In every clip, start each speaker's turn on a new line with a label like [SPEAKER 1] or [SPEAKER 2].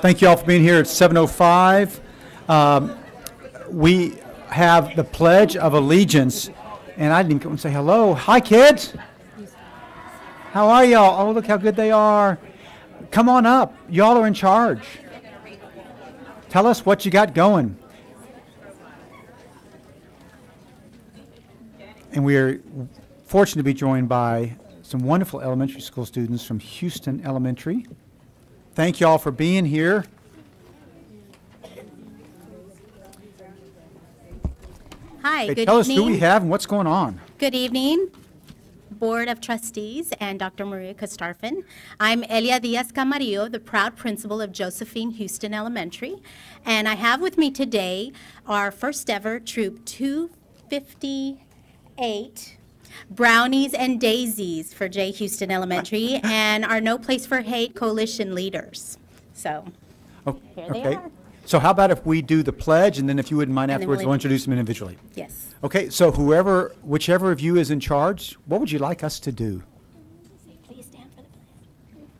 [SPEAKER 1] Thank you all for being here. It's 7:05. We have the Pledge of Allegiance, and I didn't come and say hello. Hi, kids. How are y'all? Oh, look how good they are. Come on up. Y'all are in charge. Tell us what you got going. And we are fortunate to be joined by some wonderful elementary school students from Houston Elementary. Thank you all for being here.
[SPEAKER 2] Hi, good
[SPEAKER 1] Tell
[SPEAKER 2] evening.
[SPEAKER 1] us who we have and what's going on.
[SPEAKER 2] Good evening, Board of Trustees and Dr. Maria Castarfin. I'm Elia Diaz Camarillo, the proud principal of Josephine Houston Elementary, and I have with me today our first ever Troop 258 Brownies and Daisies for J. Houston Elementary and our No Place for Hate Coalition leaders. So, here they are.
[SPEAKER 1] So how about if we do the pledge, and then if you wouldn't mind
[SPEAKER 2] And then
[SPEAKER 1] afterwards,
[SPEAKER 2] we'll
[SPEAKER 1] we'll introduce them individually.
[SPEAKER 2] Yes.
[SPEAKER 1] Okay, so whichever of you is in charge, what would you like us to do?
[SPEAKER 2] Please stand for the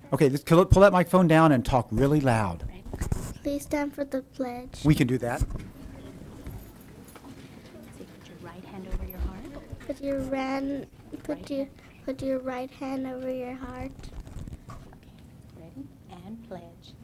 [SPEAKER 2] pledge.
[SPEAKER 1] Okay, pull that microphone down and talk really loud.
[SPEAKER 3] Please stand for the pledge.
[SPEAKER 1] We can do that.
[SPEAKER 2] Put your right hand over your heart.
[SPEAKER 3] Put your right hand over your heart.
[SPEAKER 2] Ready? And pledge.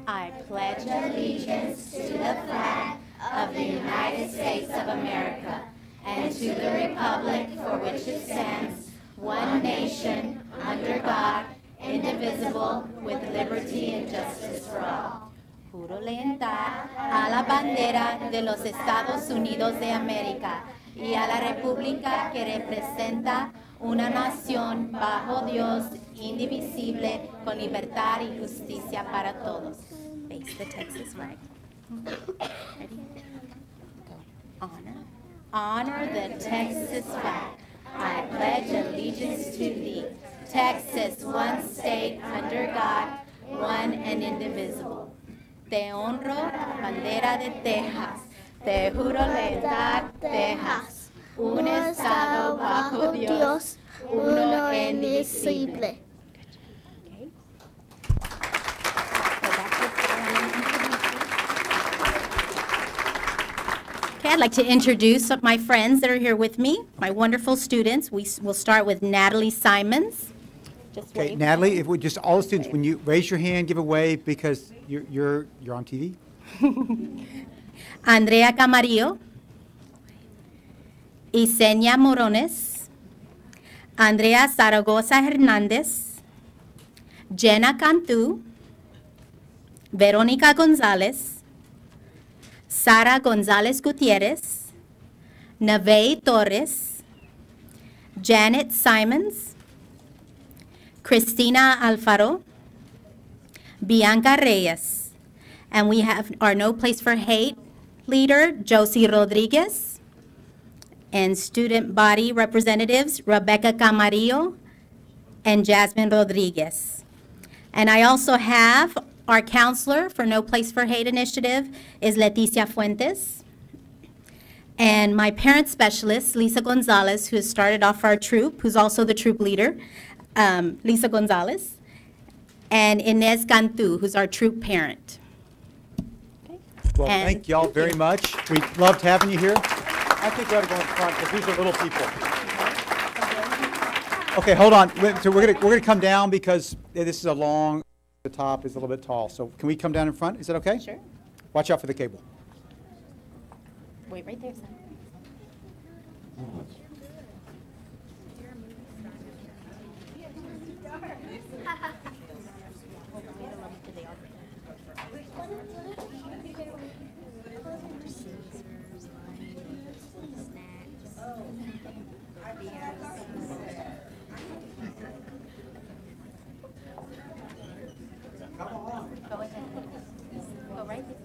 [SPEAKER 2] I pledge allegiance to the flag of the United States of America and to the republic for which it stands, one nation, under God, indivisible, with liberty and justice for all. Juro lealtad a la bandera de los Estados Unidos de América y a la república que representa una nación bajo Dios, indivisible, con libertad y justicia para todos. Face the Texas flag. Ready? Go. Honor the Texas flag. I pledge allegiance to thee. Texas, one state under God, one and indivisible. Te honro, bandera de Texas. Te juro lealtad, Texas. Un estado bajo Dios, uno indivisible. Okay, I'd like to introduce my friends that are here with me, my wonderful students. We'll start with Natalie Simons. Just
[SPEAKER 1] Okay,
[SPEAKER 2] wave.
[SPEAKER 1] Natalie, if we just all the students, when you raise your hand, give a wave because you're on TV.
[SPEAKER 2] Andrea Camarillo, Isenia Morones, Andrea Zaragoza Hernández, Jenna Cantu, Verónica González, Sara González Gutierrez, Navey Torres, Janet Simons, Cristina Alfaro, Bianca Reyes, and we have our No Place for Hate leader, Josie Rodriguez, and student body representatives, Rebecca Camarillo and Jasmine Rodriguez. And I also have our counselor for No Place for Hate initiative is Leticia Fuentes. And my parent specialist, Lisa Gonzalez, who has started off our troop, who's also the troop leader, Lisa Gonzalez, and Inez Cantu, who's our troop parent.
[SPEAKER 1] Well,
[SPEAKER 2] And
[SPEAKER 1] thank y'all very much. We loved having you here. I think we ought to go in front because these are little people. Okay, hold on. So we're gonna come down because this is a long. The top is a little bit tall. So can we come down in front? Is that okay?
[SPEAKER 2] Sure.
[SPEAKER 1] Watch out for the cable.
[SPEAKER 2] Wait right there, son. Go ahead. Go right there.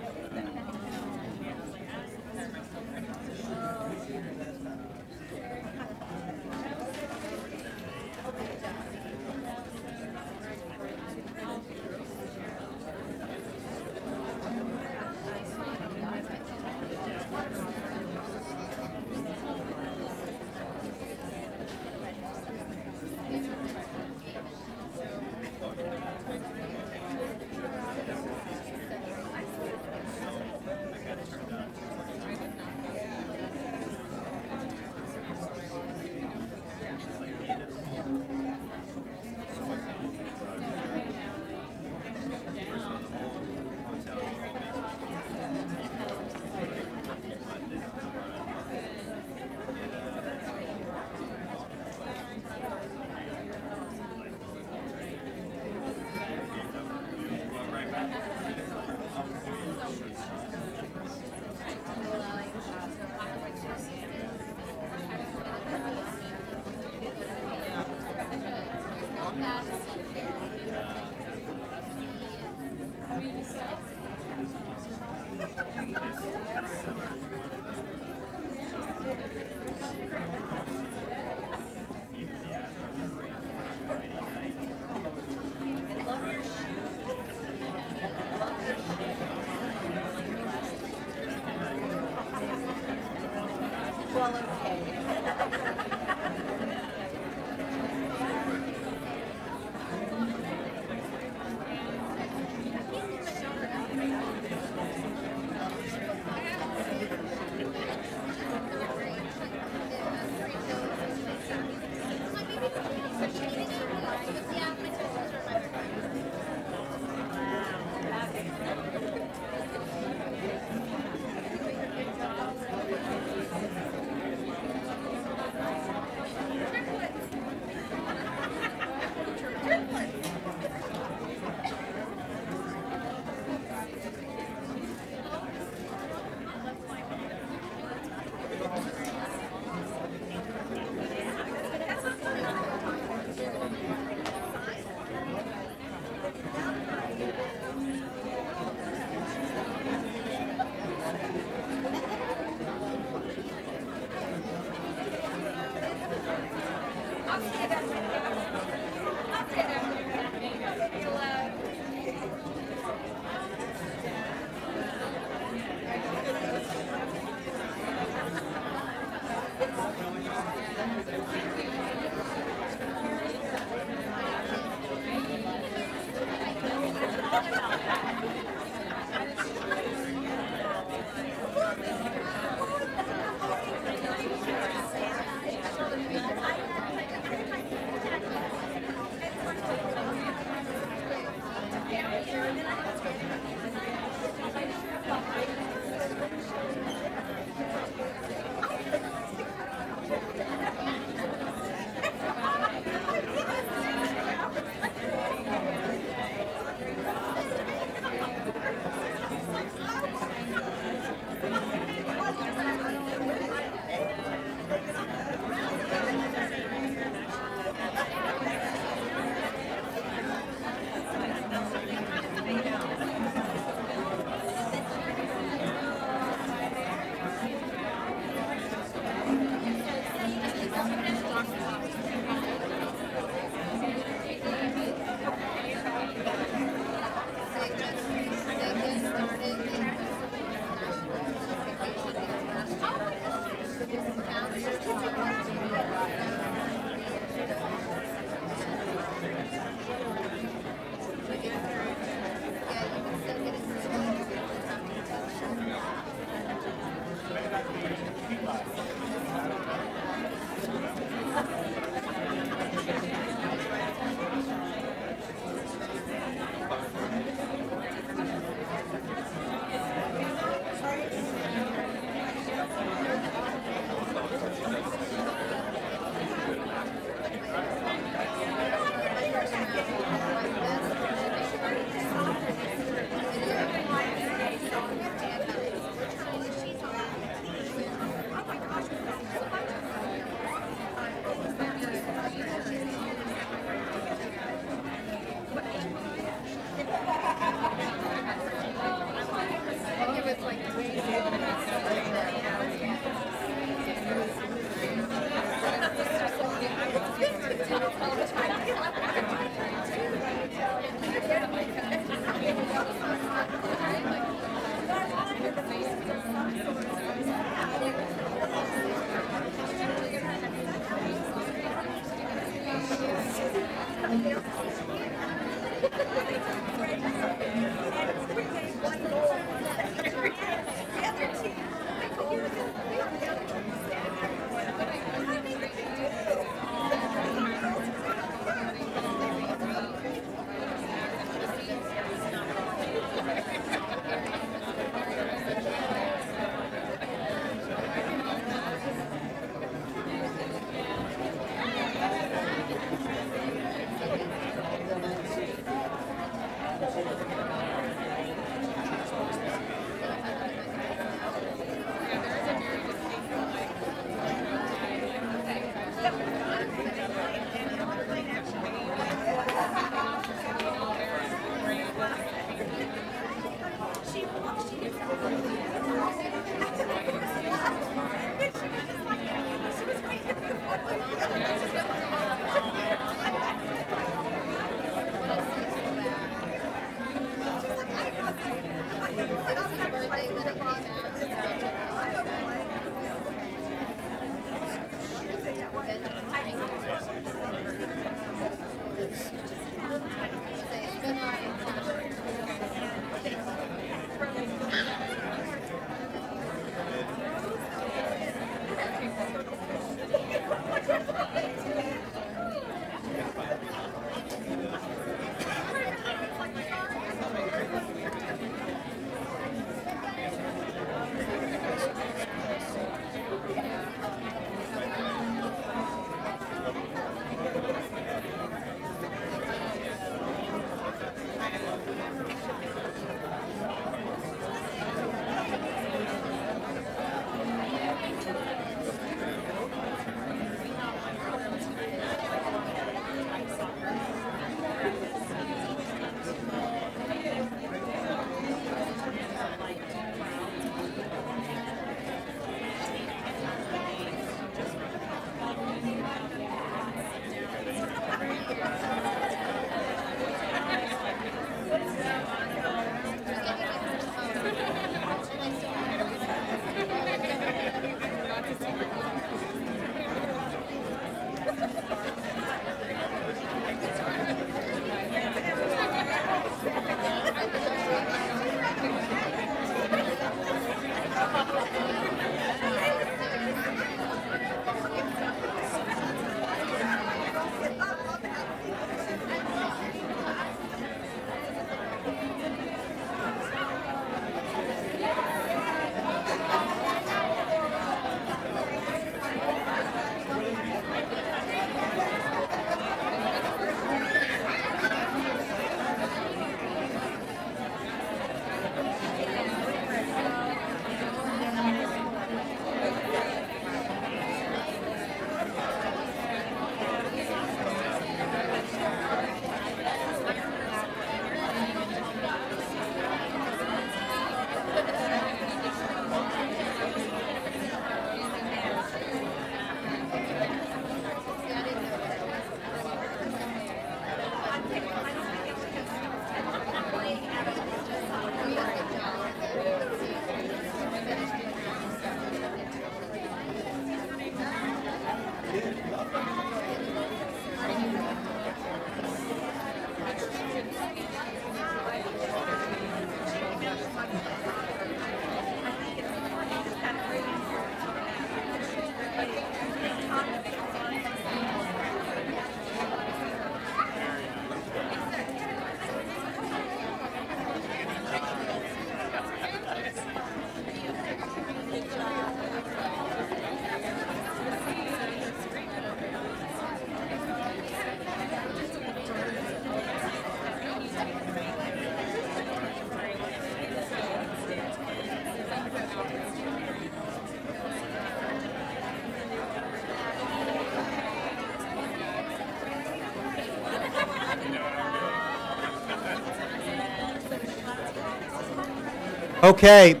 [SPEAKER 1] Okay,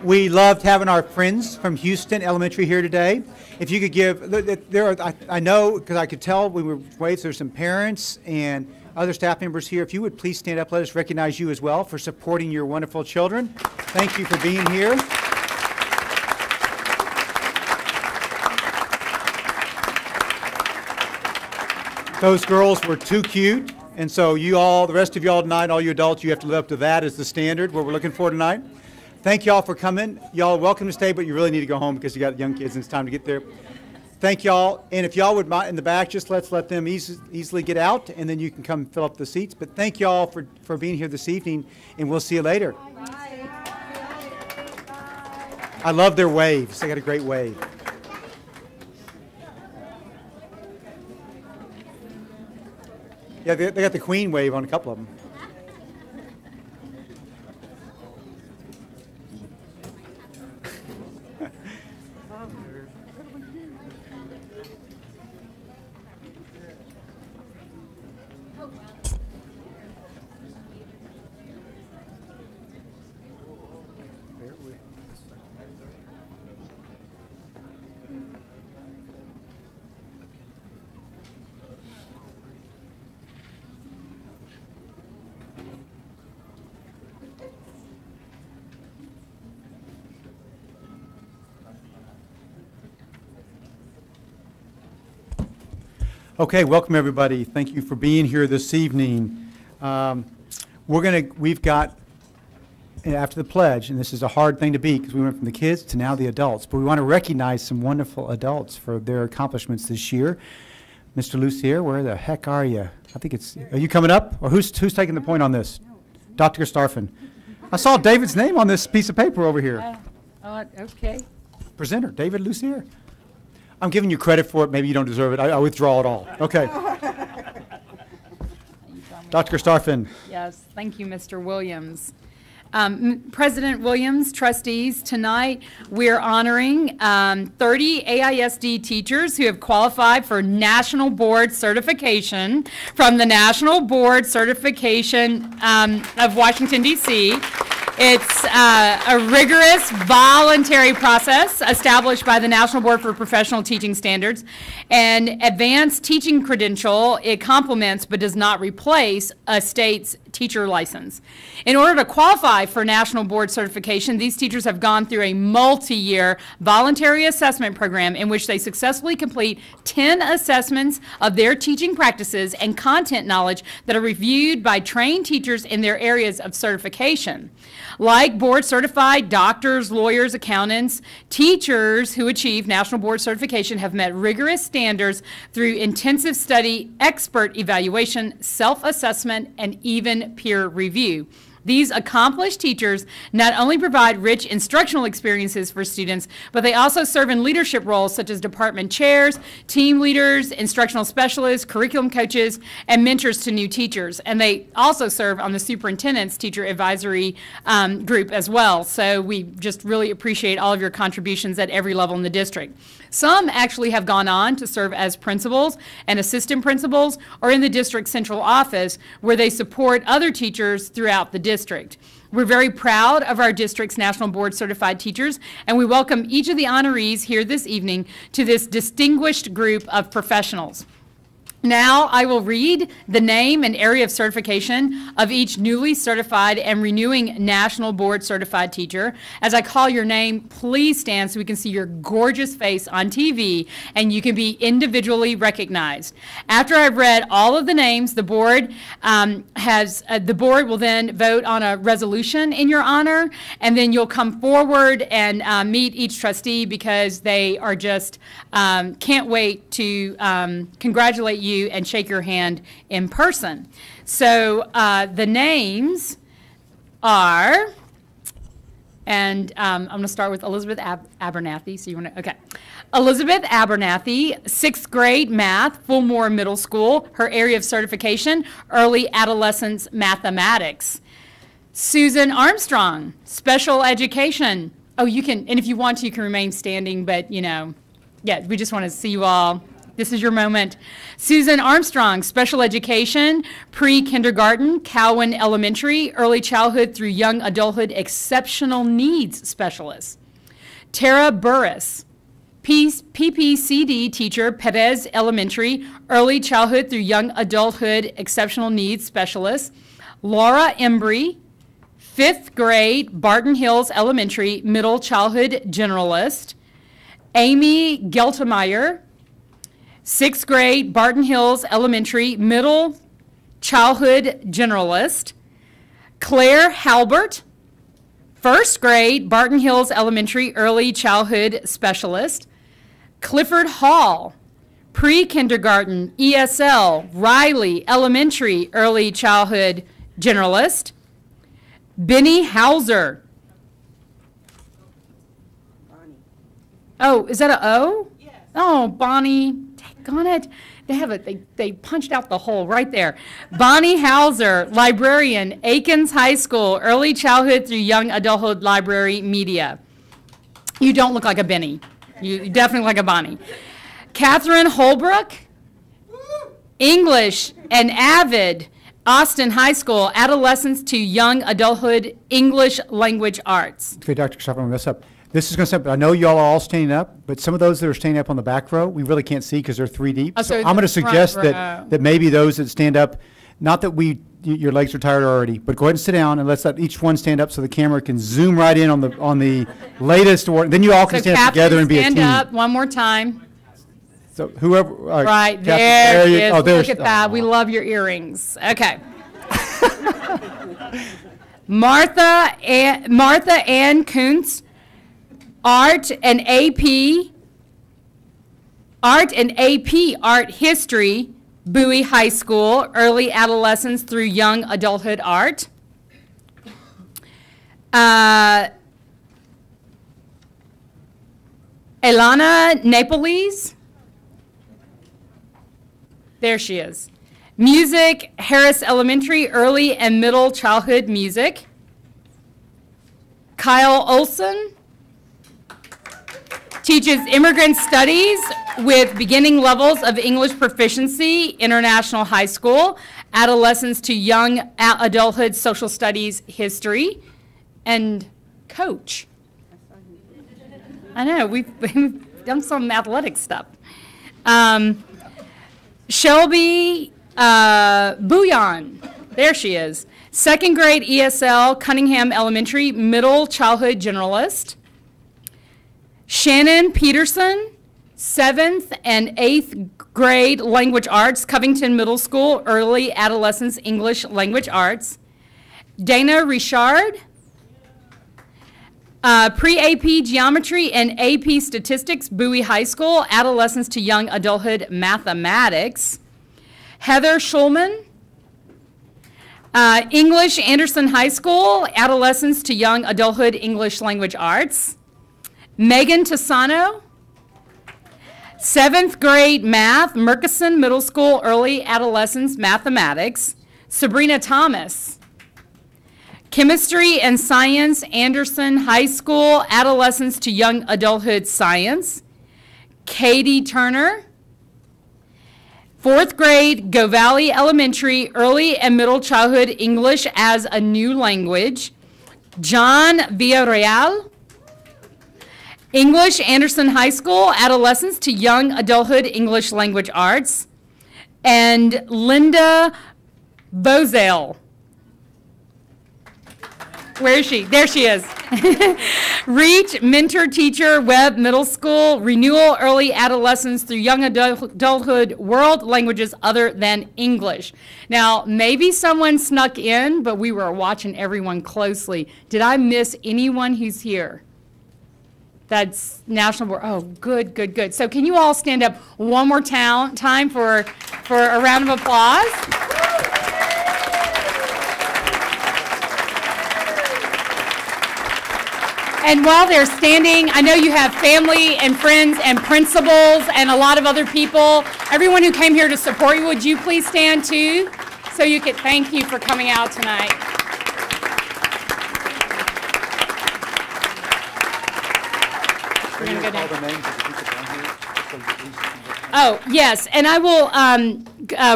[SPEAKER 1] we loved having our friends from Houston Elementary here today. If you could give, there are, I know because I could tell we were waiting, there's some parents and other staff members here. If you would please stand up, let us recognize you as well for supporting your wonderful children. Thank you for being here. Those girls were too cute. And so you all, the rest of y'all tonight, all you adults, you have to live up to that as the standard, what we're looking for tonight. Thank y'all for coming. Y'all are welcome to stay, but you really need to go home because you got young kids and it's time to get there. Thank y'all. And if y'all would mind in the back, just let's let them easily get out, and then you can come fill up the seats. But thank y'all for being here this evening, and we'll see you later. Bye. I love their waves. They got a great wave. Yeah, they got the Queen wave on a couple of them. Okay, welcome everybody. Thank you for being here this evening. We've got, after the pledge, and this is a hard thing to beat because we went from the kids to now the adults, but we want to recognize some wonderful adults for their accomplishments this year. Mr. Lucier, where the heck are you? I think are you coming up? Or who's taking the point on this? Dr. Starfin. I saw David's name on this piece of paper over here.
[SPEAKER 4] Okay.
[SPEAKER 1] Presenter, David Lucier. I'm giving you credit for it. Maybe you don't deserve it. I withdraw it all. Okay. Dr. Starfin.
[SPEAKER 4] Yes, thank you, Mr. Williams. President Williams, trustees, tonight we're honoring 30 AISD teachers who have qualified for National Board Certification from the National Board Certification of Washington, D.C. It's a rigorous voluntary process established by the National Board for Professional Teaching Standards. An advanced teaching credential, it complements but does not replace a state's teacher license. In order to qualify for National Board certification, these teachers have gone through a multi-year voluntary assessment program in which they successfully complete 10 assessments of their teaching practices and content knowledge that are reviewed by trained teachers in their areas of certification. Like board certified doctors, lawyers, accountants, teachers who achieve National Board certification have met rigorous standards through intensive study, expert evaluation, self-assessment, and even peer review. These accomplished teachers not only provide rich instructional experiences for students, but they also serve in leadership roles such as department chairs, team leaders, instructional specialists, curriculum coaches, and mentors to new teachers. And they also serve on the superintendent's teacher advisory group as well. So we just really appreciate all of your contributions at every level in the district. Some actually have gone on to serve as principals and assistant principals or in the district central office where they support other teachers throughout the district. We're very proud of our district's National Board certified teachers, and we welcome each of the honorees here this evening to this distinguished group of professionals. Now I will read the name and area of certification of each newly certified and renewing National Board Certified teacher. As I call your name, please stand so we can see your gorgeous face on TV and you can be individually recognized. After I've read all of the names, the board the board will then vote on a resolution in your honor, and then you'll come forward and meet each trustee because they are just can't wait to congratulate you and shake your hand in person. So the names are, and I'm going to start with Elizabeth Abernathy. So you want to, okay. Elizabeth Abernathy, 6th grade math, Fulmore Middle School. Her area of certification, early adolescence mathematics. Susan Armstrong, special education. Oh, you can, and if you want to, you can remain standing, but you know, yeah, we just want to see you all. This is your moment. Susan Armstrong, special education, pre-kindergarten, Cowan Elementary, early childhood through young adulthood exceptional needs specialist. Tara Burris, PPCD teacher, Perez Elementary, early childhood through young adulthood exceptional needs specialist. Laura Embry, 5th grade, Barton Hills Elementary, middle childhood generalist. Amy Geltemeyer, 6th grade, Barton Hills Elementary, middle childhood generalist. Claire Halbert, 1st grade, Barton Hills Elementary, early childhood specialist. Clifford Hall, pre-kindergarten, ESL, Riley Elementary, early childhood generalist. Benny Hauser.
[SPEAKER 5] Bonnie.
[SPEAKER 4] Oh, is that a O? Yes. Oh, Bonnie. Daggone it. They punched out the hole right there. Bonnie Hauser, librarian, Aikens High School, early childhood through young adulthood library media. You don't look like a Benny. You definitely like a Bonnie. Catherine Holbrook, English and Avid, Austin High School, adolescence to young adulthood English language arts.
[SPEAKER 1] Okay, Dr. Christopher, I'm going to mess up. This is going to sound, I know y'all are all standing up, but some of those that are standing up on the back row, we really can't see because they're 3 deep.
[SPEAKER 4] Oh,
[SPEAKER 1] so
[SPEAKER 4] so
[SPEAKER 1] I'm going to
[SPEAKER 4] the front
[SPEAKER 1] suggest
[SPEAKER 4] row.
[SPEAKER 1] that maybe those that stand up, not that your legs are tired already, but go ahead and sit down and let's let each one stand up so the camera can zoom right in on the latest one. Then you all can
[SPEAKER 4] So
[SPEAKER 1] stand
[SPEAKER 4] Catherine,
[SPEAKER 1] together and be a team.
[SPEAKER 4] stand up one more time.
[SPEAKER 1] So whoever,
[SPEAKER 4] Right,
[SPEAKER 1] Catherine,
[SPEAKER 4] there
[SPEAKER 1] you-
[SPEAKER 4] it is.
[SPEAKER 1] oh, there's-
[SPEAKER 4] Look at that. We love your earrings. Okay. Martha Ann Kuntz, Art and AP Art History, Bowie High School, early adolescence through young adulthood art. Elana Napoles. There she is. Music, Harris Elementary, early and middle childhood music. Kyle Olson teaches immigrant studies with beginning levels of English proficiency, International High School, adolescence to young adulthood social studies history, and coach. I know, we've done some athletic stuff. Shelby Bouillon, there she is. 2nd grade ESL, Cunningham Elementary, middle childhood generalist. Shannon Peterson, 7th and 8th grade language arts, Covington Middle School, early adolescence English language arts. Dana Richard, pre-AP geometry and AP statistics, Bowie High School, adolescence to young adulthood mathematics. Heather Schulman, English, Anderson High School, adolescence to young adulthood English language arts. Megan Tassano, 7th grade math, Murchison Middle School, early adolescence mathematics. Sabrina Thomas, chemistry and science, Anderson High School, adolescence to young adulthood science. Katie Turner, 4th grade, Go Valley Elementary, early and middle childhood English as a new language. John Villarreal, English, Anderson High School, adolescence to young adulthood English language arts. and Linda Bozell. Where is she? There she is. Reach, mentor, teacher, Webb Middle School, renewal, early adolescence through young adulthood, world languages other than English. Now, maybe someone snuck in, but we were watching everyone closely. Did I miss anyone who's here? That's National Board. Oh, good, good, good. So can you all stand up one more time for a round of applause? And while they're standing, I know you have family and friends and principals and a lot of other people. Everyone who came here to support you, would you please stand too? So you could thank you for coming out tonight. We're going to go down. Oh, yes, and I will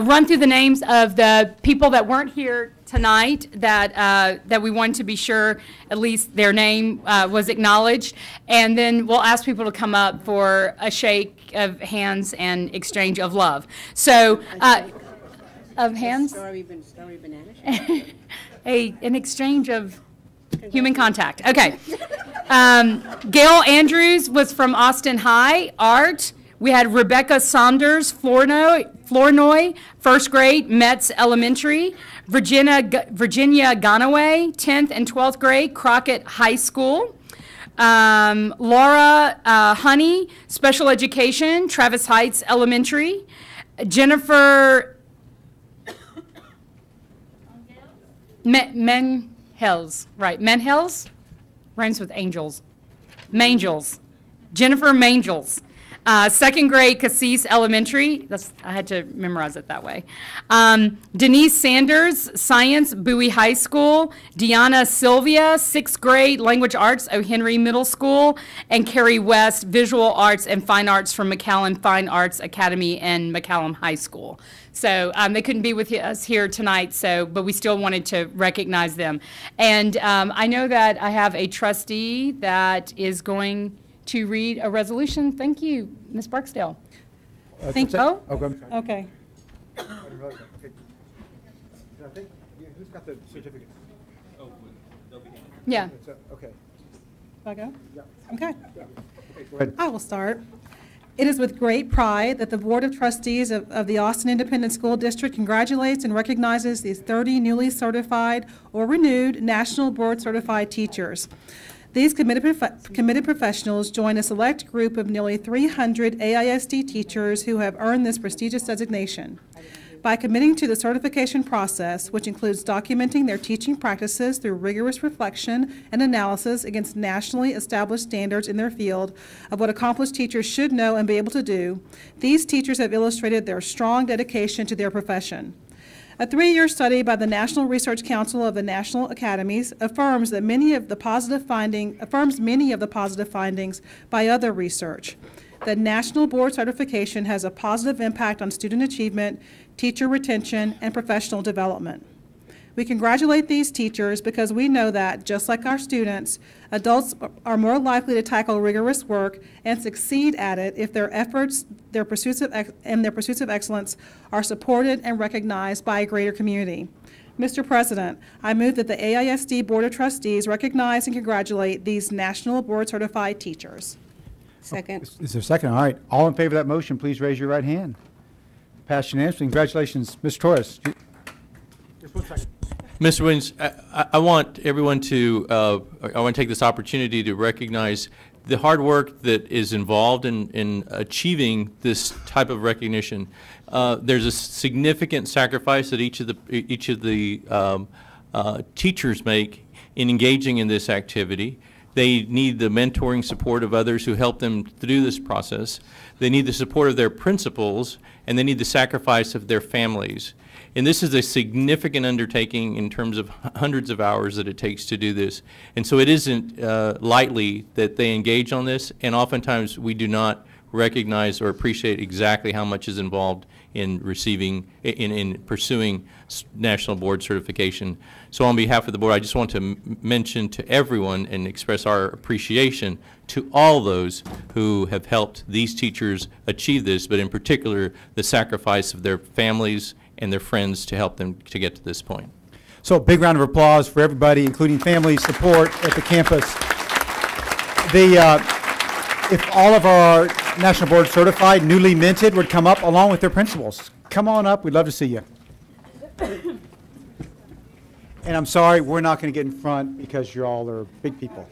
[SPEAKER 4] run through the names of the people that weren't here tonight that we wanted to be sure at least their name was acknowledged, and then we'll ask people to come up for a shake of hands and exchange of love. So, of hands? An exchange of human contact. Okay. Gail Andrews was from Austin High, art. We had Rebecca Saunders, Flournoy, first grade, Metz Elementary. Virginia Ganaway, 10th and 12th grade, Crockett High School. Laura Honey, special education, Travis Heights Elementary. Jennifer Menhels, right, Menhels? Rhymes with angels. Mangels. Jennifer Mangels. Second grade, Cassis Elementary. I had to memorize it that way. Denise Sanders, Science, Bowie High School. Deanna Sylvia, sixth grade, Language Arts, O'Henry Middle School. And Carrie West, Visual Arts and Fine Arts from McCallum Fine Arts Academy and McCallum High School. So they couldn't be with us here tonight, but we still wanted to recognize them. And I know that I have a trustee that is going to read a resolution. Thank you, Ms. Barksdale.
[SPEAKER 5] Thank you.
[SPEAKER 1] Oh,
[SPEAKER 5] Okay.
[SPEAKER 1] Who's got the certificate?
[SPEAKER 4] Yeah.
[SPEAKER 1] Okay.
[SPEAKER 5] Shall I go?
[SPEAKER 1] Yeah.
[SPEAKER 5] Okay.
[SPEAKER 1] Go ahead.
[SPEAKER 5] I will start. It is with great pride that the Board of Trustees of the Austin Independent School District congratulates and recognizes these 30 newly certified or renewed National Board Certified teachers. These committed professionals join a select group of nearly 300 AISD teachers who have earned this prestigious designation. By committing to the certification process, which includes documenting their teaching practices through rigorous reflection and analysis against nationally established standards in their field of what accomplished teachers should know and be able to do, these teachers have illustrated their strong dedication to their profession. A 3-year study by the National Research Council of the National Academies affirms many of the positive findings by other research. That National Board certification has a positive impact on student achievement, teacher retention, and professional development. We congratulate these teachers because we know that, just like our students, adults are more likely to tackle rigorous work and succeed at it if their efforts, their pursuits of excellence are supported and recognized by a greater community. Mr. President, I move that the AISD Board of Trustees recognize and congratulate these National Board Certified teachers.
[SPEAKER 6] Second.
[SPEAKER 1] Is there a second? All right. All in favor of that motion, please raise your right hand. Passed unanimously. Congratulations, Ms. Torres. Just 1 second.
[SPEAKER 7] Mr. Williams, I want everyone to, I want to take this opportunity to recognize the hard work that is involved in achieving this type of recognition. There's a significant sacrifice that each of the teachers make in engaging in this activity. They need the mentoring support of others who help them through this process. They need the support of their principals, and they need the sacrifice of their families. And this is a significant undertaking in terms of hundreds of hours that it takes to do this. And so it isn't lightly that they engage on this, and oftentimes we do not recognize or appreciate exactly how much is involved in receiving, in pursuing national board certification. So on behalf of the board, I just want to mention to everyone and express our appreciation to all those who have helped these teachers achieve this, but in particular, the sacrifice of their families and their friends to help them to get to this point.
[SPEAKER 1] So big round of applause for everybody, including family support at the campus. If all of our National Board Certified, newly minted, would come up along with their principals. Come on up, we'd love to see you. And I'm sorry, we're not going to get in front because you all are big people.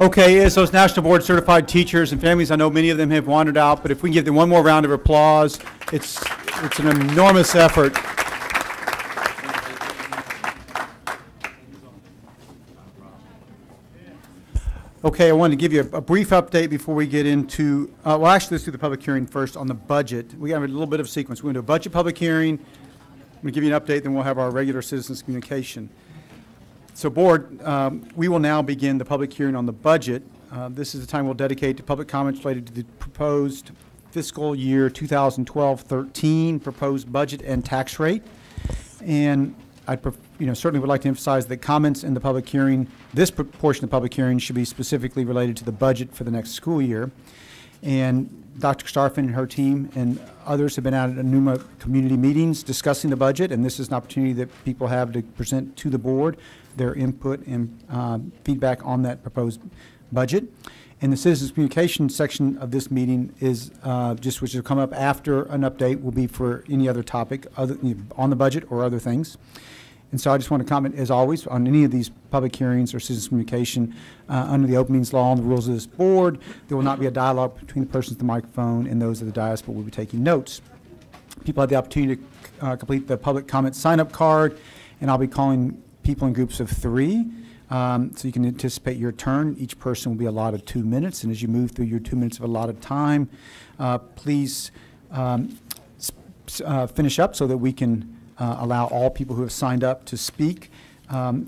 [SPEAKER 1] Okay, as those National Board Certified Teachers and families, I know many of them have wandered out, but if we can give them one more round of applause, it's an enormous effort. Okay, I wanted to give you a brief update before we get into, well, actually, let's do the public hearing first on the budget. We have a little bit of sequence. We're going to do a budget public hearing. I'm going to give you an update, then we'll have our regular citizens communication. So, Board, we will now begin the public hearing on the budget. This is the time we'll dedicate to public comments related to the proposed fiscal year 2012-13 proposed budget and tax rate. And I certainly would like to emphasize that comments in the public hearing, this portion of the public hearing, should be specifically related to the budget for the next school year. And Dr. Starfin and her team and others have been out at numerous community meetings discussing the budget, and this is an opportunity that people have to present to the board their input and feedback on that proposed budget. And the citizens communication section of this meeting is which will come up after an update, will be for any other topic other on the budget or other things. And so I just want to comment, as always, on any of these public hearings or citizens communication under the open meetings law and the rules of this board. There will not be a dialogue between the persons at the microphone and those of the dais, but we'll be taking notes. People have the opportunity to complete the public comment sign-up card, and I'll be calling people in groups of 3. so you can anticipate your turn. Each person will be allotted 2 minutes, and as you move through your 2 minutes of allotted time, please finish up so that we can allow all people who have signed up to speak.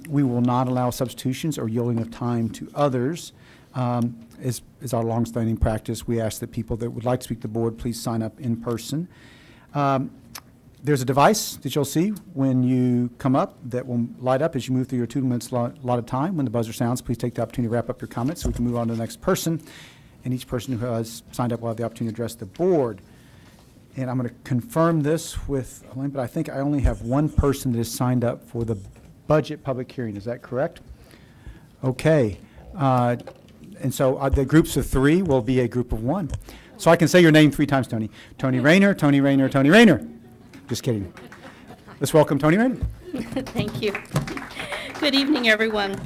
[SPEAKER 1] We will not allow substitutions or yielding of time to others. Is our longstanding practice. We ask that people that would like to speak to the board please sign up in person. There's a device that you'll see when you come up that will light up as you move through your 2 minutes allotted time. When the buzzer sounds, please take the opportunity to wrap up your comments so we can move on to the next person. And each person who has signed up will have the opportunity to address the board. And I'm going to confirm this with Elaine, but I think I only have one person that is signed up for the budget public hearing. Is that correct? Okay. And so the groups of 3 will be a group of 1. So I can say your name 3 times, Tony. Tony Rayner, Tony Rayner, Tony Rayner. Just kidding. Let's welcome Tony Rayner.
[SPEAKER 6] Thank you. Good evening, everyone.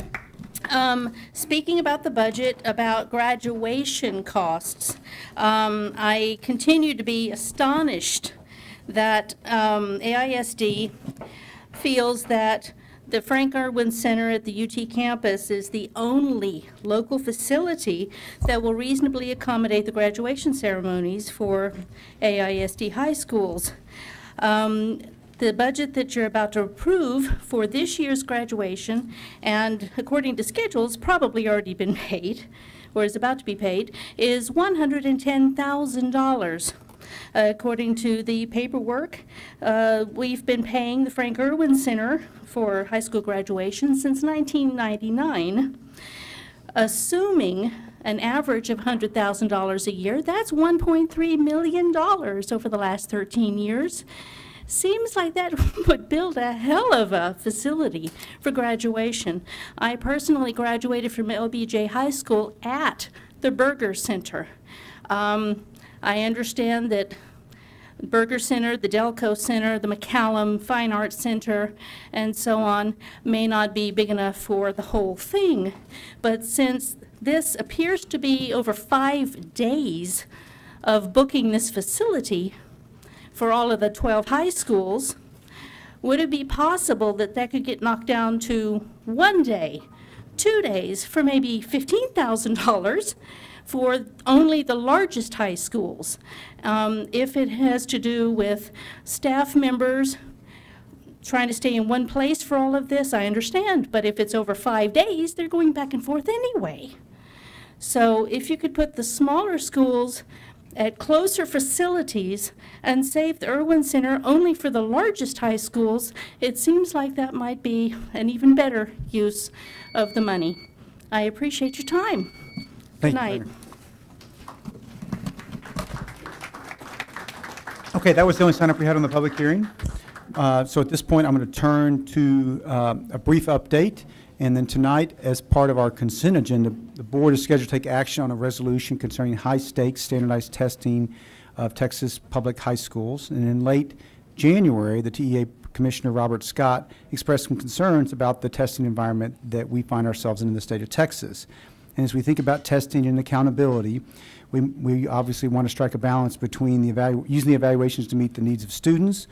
[SPEAKER 6] Speaking about the budget, about graduation costs, I continue to be astonished that AISD feels that the Frank Irwin Center at the UT campus is the only local facility that will reasonably accommodate the graduation ceremonies for AISD high schools. The budget that you're about to approve for this year's graduation, and according to schedules, probably already been paid, or is about to be paid, is $110,000. According to the paperwork, we've been paying the Frank Irwin Center for high school graduation since 1999. Assuming an average of $100,000 a year, that's $1.3 million over the last 13 years. Seems like that would build a hell of a facility for graduation. I personally graduated from LBJ High School at the Berger Center. I understand that Berger Center, the Delco Center, the McCallum Fine Arts Center, and so on may not be big enough for the whole thing. But since this appears to be over 5 days of booking this facility for all of the 12 high schools, would it be possible that that could get knocked down to 1 day, 2 days for maybe $15,000 for only the largest high schools? If it has to do with staff members trying to stay in one place for all of this, I understand. But if it's over 5 days, they're going back and forth anyway. So if you could put the smaller schools at closer facilities and save the Irwin Center only for the largest high schools, it seems like that might be an even better use of the money. I appreciate your time. Good night.
[SPEAKER 1] Okay, that was the only sign up we had on the public hearing. So at this point, I'm going to turn to a brief update. And then tonight, as part of our consent agenda, the board is scheduled to take action on a resolution concerning high-stakes standardized testing of Texas public high schools. And in late January, the TEA Commissioner Robert Scott expressed some concerns about the testing environment that we find ourselves in the state of Texas. And as we think about testing and accountability, we obviously want to strike a balance between using the evaluations to meet the needs of students,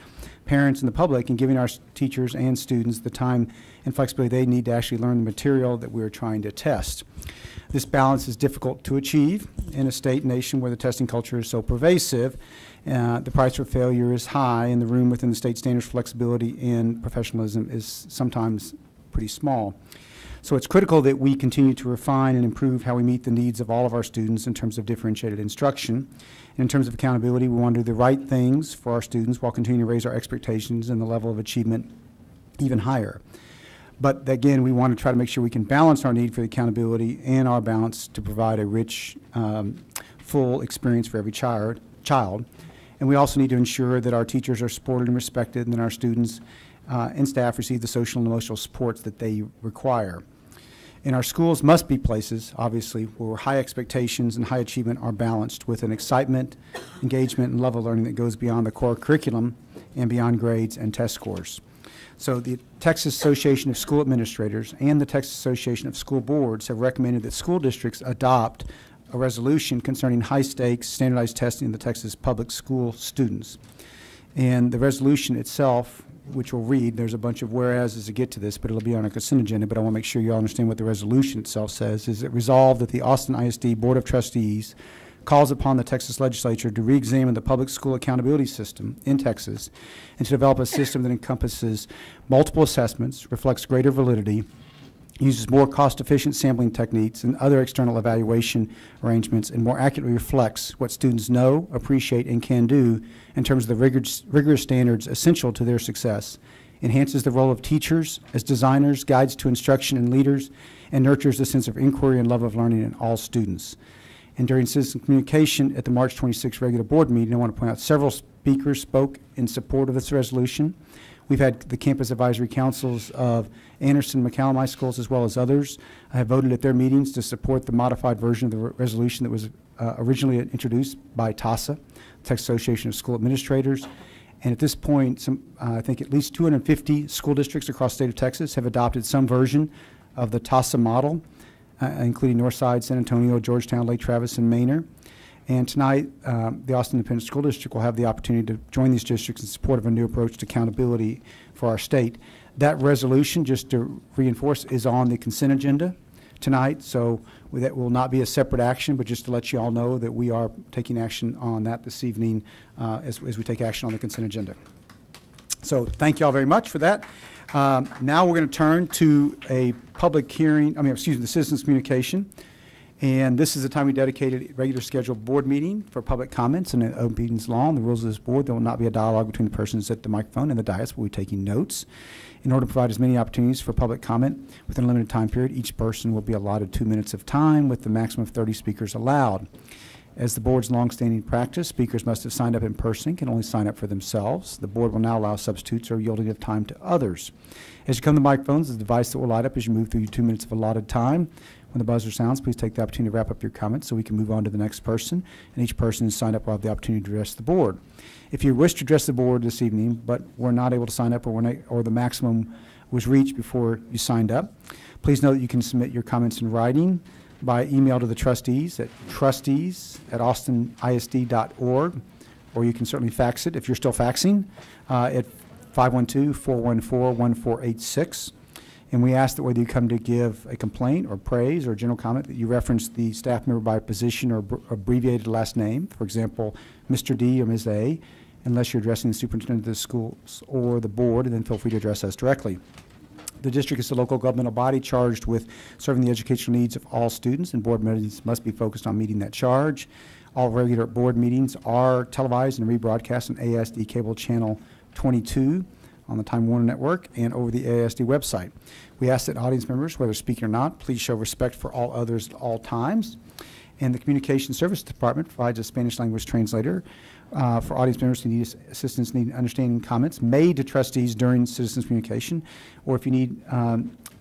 [SPEAKER 1] parents, and the public, and giving our teachers and students the time and flexibility they need to actually learn the material that we're trying to test. This balance is difficult to achieve in a state and nation where the testing culture is so pervasive. The price for failure is high, and the room within the state standards for flexibility and professionalism is sometimes pretty small. So it's critical that we continue to refine and improve how we meet the needs of all of our students in terms of differentiated instruction. And in terms of accountability, we want to do the right things for our students while continuing to raise our expectations and the level of achievement even higher. But again, we want to try to make sure we can balance our need for accountability and our balance to provide a rich, full experience for every child. And we also need to ensure that our teachers are supported and respected, and that our students and staff receive the social and emotional supports that they require. And our schools must be places, obviously, where high expectations and high achievement are balanced with an excitement, engagement, and love of learning that goes beyond the core curriculum and beyond grades and test scores. So the Texas Association of School Administrators and the Texas Association of School Boards have recommended that school districts adopt a resolution concerning high-stakes standardized testing of the Texas public school students. And the resolution itself which we'll read. There's a bunch of whereases to get to this, but it'll be on a consent agenda. But I want to make sure you all understand what the resolution itself says. Is it resolved that the Austin ISD Board of Trustees calls upon the Texas Legislature to re-examine the public school accountability system in Texas and to develop a system that encompasses multiple assessments, reflects greater validity, uses more cost-efficient sampling techniques and other external evaluation arrangements, and more accurately reflects what students know, appreciate, and can do in terms of the rigorous standards essential to their success, enhances the role of teachers as designers, guides to instruction and leaders, and nurtures a sense of inquiry and love of learning in all students. And during citizen communication at the March 26th regular board meeting, I want to point out several speakers spoke in support of this resolution. We've had the campus advisory councils of Anderson, McCallum High Schools, as well as others, have voted at their meetings to support the modified version of the resolution that was originally introduced by TASA, Texas Association of School Administrators. And at this point, I think at least 250 school districts across the state of Texas have adopted some version of the TASA model, including Northside, San Antonio, Georgetown, Lake Travis, and Manor. And tonight, the Austin Independent School District will have the opportunity to join these districts in support of a new approach to accountability for our state. That resolution, just to reinforce, is on the consent agenda tonight, so that will not be a separate action, but just to let you all know that we are taking action on that this evening as we take action on the consent agenda. So thank you all very much for that. Now we're going to turn to a public hearing, the citizens communication. And this is the time we dedicated a regular scheduled board meeting for public comments and open meetings law and the rules of this board. There will not be a dialogue between the persons at the microphone and the dais. We'll be taking notes. In order to provide as many opportunities for public comment within a limited time period, each person will be allotted 2 minutes of time with the maximum of 30 speakers allowed. As the board's longstanding practice, speakers must have signed up in person and can only sign up for themselves. The board will now allow substitutes or yielding of time to others. As you come to the microphones, the device that will light up as you move through your 2 minutes of allotted time. When the buzzer sounds, please take the opportunity to wrap up your comments so we can move on to the next person. And each person who's signed up will have the opportunity to address the board. If you wish to address the board this evening, but were not able to sign up or the maximum was reached before you signed up, please know that you can submit your comments in writing by email to the trustees at trustees@austinisd.org, or you can certainly fax it if you're still faxing at 512-414-1486. And we ask that whether you come to give a complaint or praise or general comment, that you reference the staff member by position or abbreviated last name, for example, Mr. D or Ms. A, unless you're addressing the superintendent of the schools or the board, and then feel free to address us directly. The district is a local governmental body charged with serving the educational needs of all students, and board meetings must be focused on meeting that charge. All regular board meetings are televised and rebroadcast on AISD Cable Channel 22 on the Time Warner Network and over the AISD website. We ask that audience members, whether speaking or not, please show respect for all others at all times. And the Communication Service Department provides a Spanish language translator for audience members who need assistance, need understanding comments made to trustees during citizens communication, or if you need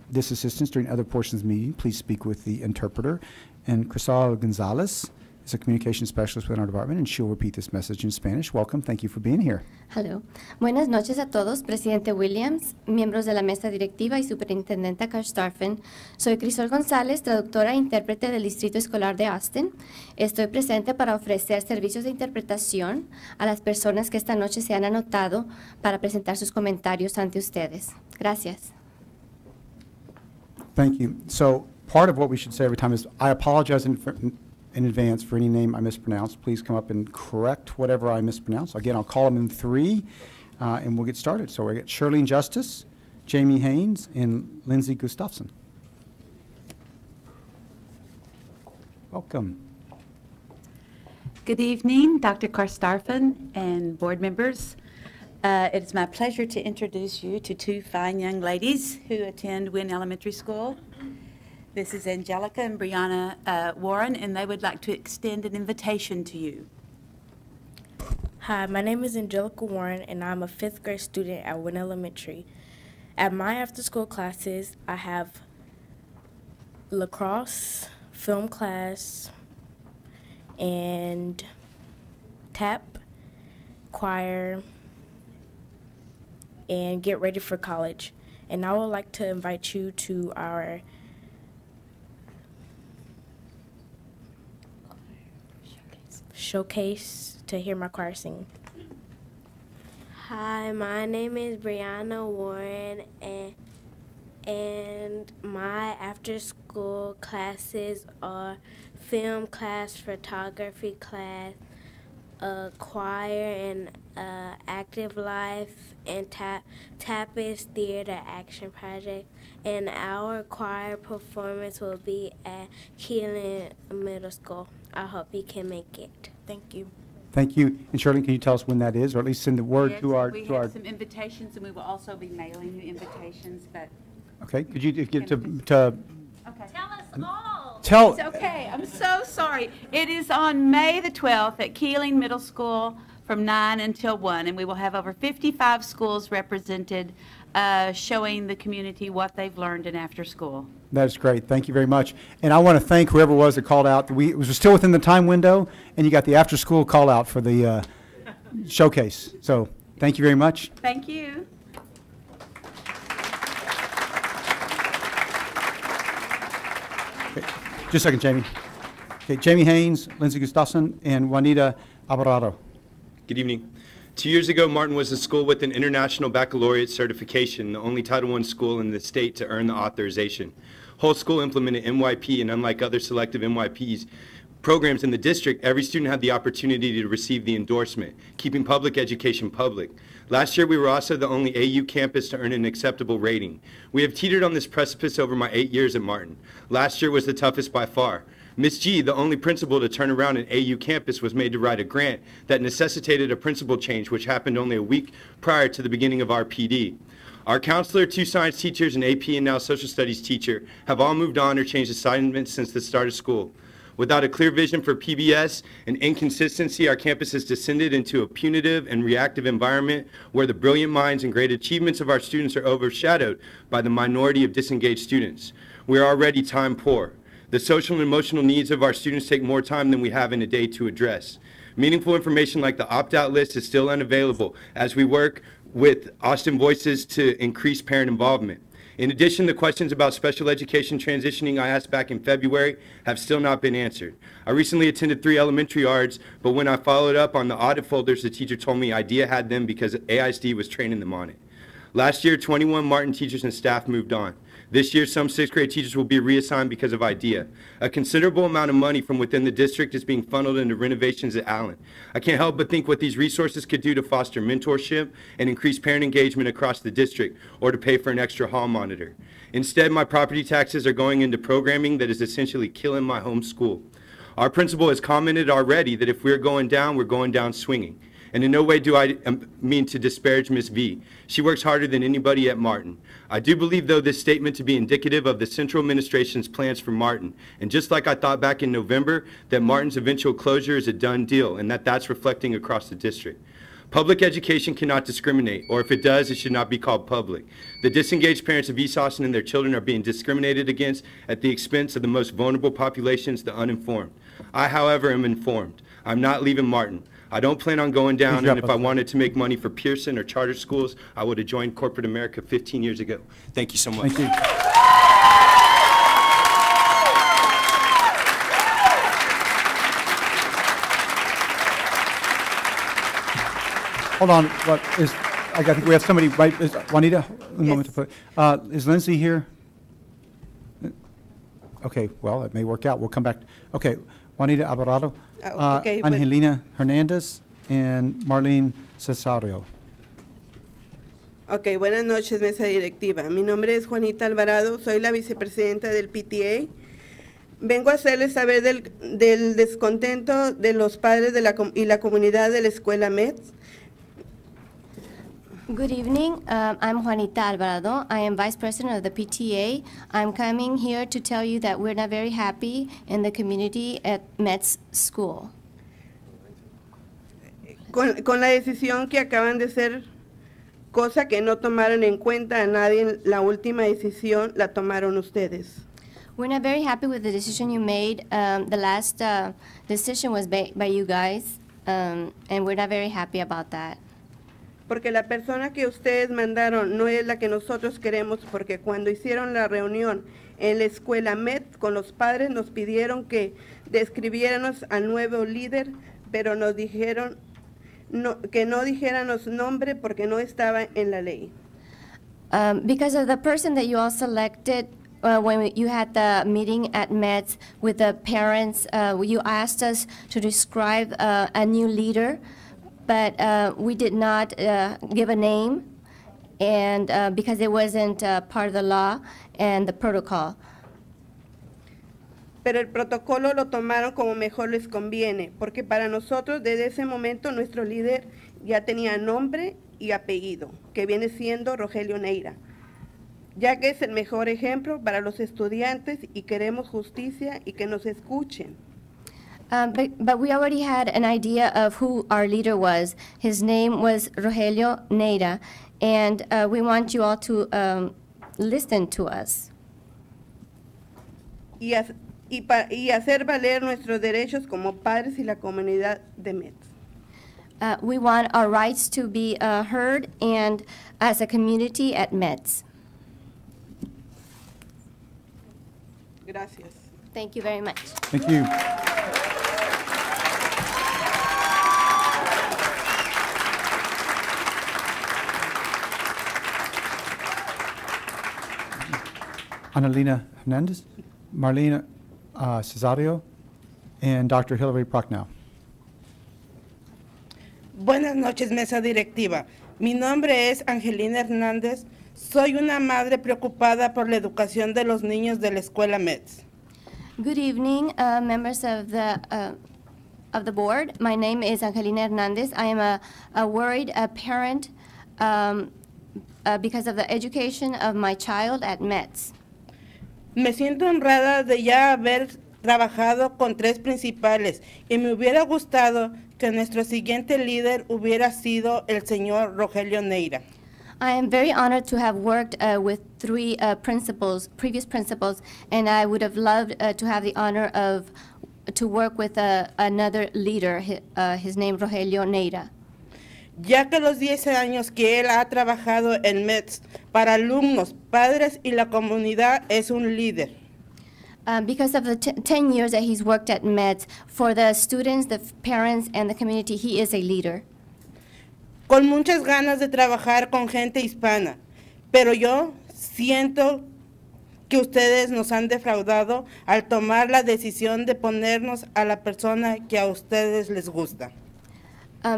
[SPEAKER 1] this assistance during other portions of the meeting, please speak with the interpreter. And Crisal Gonzalez is a communication specialist within our department, and she'll repeat this message in Spanish. Welcome. Thank you for being here.
[SPEAKER 8] Hello. Buenas noches a todos, Presidente Williams, miembros de la mesa directiva y Superintendenta Karstafen. Soy Crisol González, traductora e intérprete del Distrito Escolar de Austin. Estoy presente para ofrecer servicios de interpretación a las personas que esta noche se han anotado para presentar sus comentarios ante ustedes. Gracias.
[SPEAKER 1] Thank you. So part of what we should say every time is I apologize in advance for any name I mispronounce. Please come up and correct whatever I mispronounce. Again, I'll call them in three, and we'll get started. So we got Shirlene Justice, Jamie Haynes, and Lindsay Gustafson. Welcome.
[SPEAKER 9] Good evening, Dr. Karstafen and board members. It is my pleasure to introduce you to two fine young ladies who attend Wynn Elementary School. This is Angelica and Brianna Warren, and they would like to extend an invitation to you.
[SPEAKER 10] Hi, my name is Angelica Warren, and I'm a 5th grade student at Wynn Elementary. At my after-school classes, I have lacrosse, film class, and tap, choir, and get ready for college. And I would like to invite you to our showcase to hear my choir sing.
[SPEAKER 3] Hi, my name is Brianna Warren, and my after-school classes are film class, photography class, choir and active life, and Tapis Theater Action Project. And our choir performance will be at Keelan Middle School. I hope you can make it. Thank you.
[SPEAKER 1] Thank you. And Shirley, can you tell us when that is, or at least send the word
[SPEAKER 9] Yes,
[SPEAKER 1] to our...
[SPEAKER 9] we have some invitations, and we will also be mailing you invitations, but...
[SPEAKER 1] Okay, could you get to...
[SPEAKER 9] Okay.
[SPEAKER 2] Tell us all.
[SPEAKER 1] Tell...
[SPEAKER 9] It's okay, I'm so sorry. It is on May the 12th at Keeling Middle School from 9 until 1, and we will have over 55 schools represented, showing the community what they've learned in after school.
[SPEAKER 1] That's great. Thank you very much. And I want to thank whoever it was that called out. It was still within the time window, and you got the after-school call out for the showcase. So thank you very much.
[SPEAKER 9] Thank you.
[SPEAKER 1] Okay. Just a second, Jamie. Okay, Jamie Haynes, Lindsay Gustafson, and Juanita Alvarado.
[SPEAKER 11] Good evening. 2 years ago, Martin was a school with an international baccalaureate certification, the only Title I school in the state to earn the authorization. Whole school implemented MYP, and unlike other selective MYPs programs in the district, every student had the opportunity to receive the endorsement, keeping public education public. Last year, we were also the only AU campus to earn an acceptable rating. We have teetered on this precipice over my 8 years at Martin. Last year was the toughest by far. Ms. G, the only principal to turn around an AU campus, was made to write a grant that necessitated a principal change, which happened only a week prior to the beginning of our PD. Our counselor, 2 science teachers, an AP and now social studies teacher have all moved on or changed assignments since the start of school. Without a clear vision for PBS and inconsistency, our campus has descended into a punitive and reactive environment where the brilliant minds and great achievements of our students are overshadowed by the minority of disengaged students. We are already time poor. The social and emotional needs of our students take more time than we have in a day to address. Meaningful information like the opt-out list is still unavailable as we work with Austin Voices to increase parent involvement. In addition, the questions about special education transitioning I asked back in February have still not been answered. I recently attended 3 elementary ARDs, but when I followed up on the audit folders, the teacher told me IDEA had them because AISD was training them on it. Last year, 21 Martin teachers and staff moved on. This year, some 6th grade teachers will be reassigned because of IDEA. A considerable amount of money from within the district is being funneled into renovations at Allen. I can't help but think what these resources could do to foster mentorship and increase parent engagement across the district, or to pay for an extra hall monitor. Instead, my property taxes are going into programming that is essentially killing my home school. Our principal has commented already that if we're going down swinging. And in no way do I mean to disparage Ms. V. She works harder than anybody at Martin. I do believe, though, this statement to be indicative of the central administration's plans for Martin. And just like I thought back in November, that Martin's eventual closure is a done deal, and that's reflecting across the district. Public education cannot discriminate, or if it does, it should not be called public. The disengaged parents of East Austin and their children are being discriminated against at the expense of the most vulnerable populations, the uninformed. I, however, am informed. I'm not leaving Martin. I don't plan on going down, and if I wanted to make money for Pearson or charter schools, I would have joined corporate America 15 years ago. Thank you so much.
[SPEAKER 1] Thank you. Hold on. I think we have somebody right. Juanita, one moment to put. Is Lindsay here? Okay. Well, it may work out. We'll come back. Okay. Juanita Alvarado,
[SPEAKER 12] Okay,
[SPEAKER 1] Angelina Hernandez, and Marlene Cesario.
[SPEAKER 12] Ok, buenas noches, mesa directiva. Mi nombre es Juanita Alvarado, soy la vicepresidenta del PTA. Vengo a hacerles saber del descontento de los padres y la comunidad de la escuela MEDS.
[SPEAKER 8] Good evening. I'm Juanita Alvarado. I am Vice President of the PTA. I'm coming here to tell you that we're not very happy in the community at Met's school.
[SPEAKER 12] Con la decisión que acaban de hacer, cosa que no tomaron en cuenta a nadie, la última decisión la tomaron ustedes.
[SPEAKER 8] We're not very happy with the decision you made. The last decision was by you guys, and we're not very happy about that.
[SPEAKER 12] Porque la persona que ustedes mandaron no es la que nosotros queremos, porque cuando hicieron la reunión en la escuela MED con los padres nos pidieron que describiéramos al nuevo líder, pero nos dijeron que no dijéramos nombre porque no estaba en la ley.
[SPEAKER 8] Because of the person that you all selected, when you had the meeting at METS with the parents, you asked us to describe a new leader, but we did not give a name, and because it wasn't part of the law and the protocol.
[SPEAKER 12] Pero el protocolo lo tomaron como mejor les conviene, porque para nosotros desde ese momento nuestro líder ya tenía nombre y apellido, que viene siendo Rogelio Neira, ya que es el mejor ejemplo para los estudiantes y queremos justicia y que nos escuchen.
[SPEAKER 8] But we already had an idea of who our leader was. His name was Rogelio Neira, and we want you all to listen to us.
[SPEAKER 12] Y hacer valer nuestros derechos como padres y la comunidad de METS.
[SPEAKER 8] We want our rights to be heard and as a community at METS.
[SPEAKER 12] Gracias.
[SPEAKER 8] Thank you very much.
[SPEAKER 1] Thank you. Annalena Hernandez, Marlene Cesario, and Dr. Hillary Prochnow.
[SPEAKER 13] Buenas noches, mesa directiva. Mi nombre es Angelina Hernández. Soy una madre preocupada por la educación de los niños de la escuela METS.
[SPEAKER 8] Good evening, members of the board. My name is Angelina Hernandez. I am a worried parent because of the education of my child at METS.
[SPEAKER 13] Me siento honrada de ya haber trabajado con 3 principales y me hubiera gustado que nuestro siguiente líder hubiera sido el señor Rogelio Neira.
[SPEAKER 8] I am very honored to have worked with 3 previous principals, and I would have loved to have the honor to work with another leader, his name Rogelio Neira.
[SPEAKER 13] Ya que los 10 años que él ha trabajado en METS para alumnos, padres y la comunidad es un líder.
[SPEAKER 8] Because of the 10 years that he's worked at METS, for the students, the parents, and the community, he is a leader.
[SPEAKER 13] Con muchas ganas de trabajar con gente hispana, pero yo siento que ustedes nos han defraudado al tomar la decisión de ponernos a la persona que a ustedes les gusta.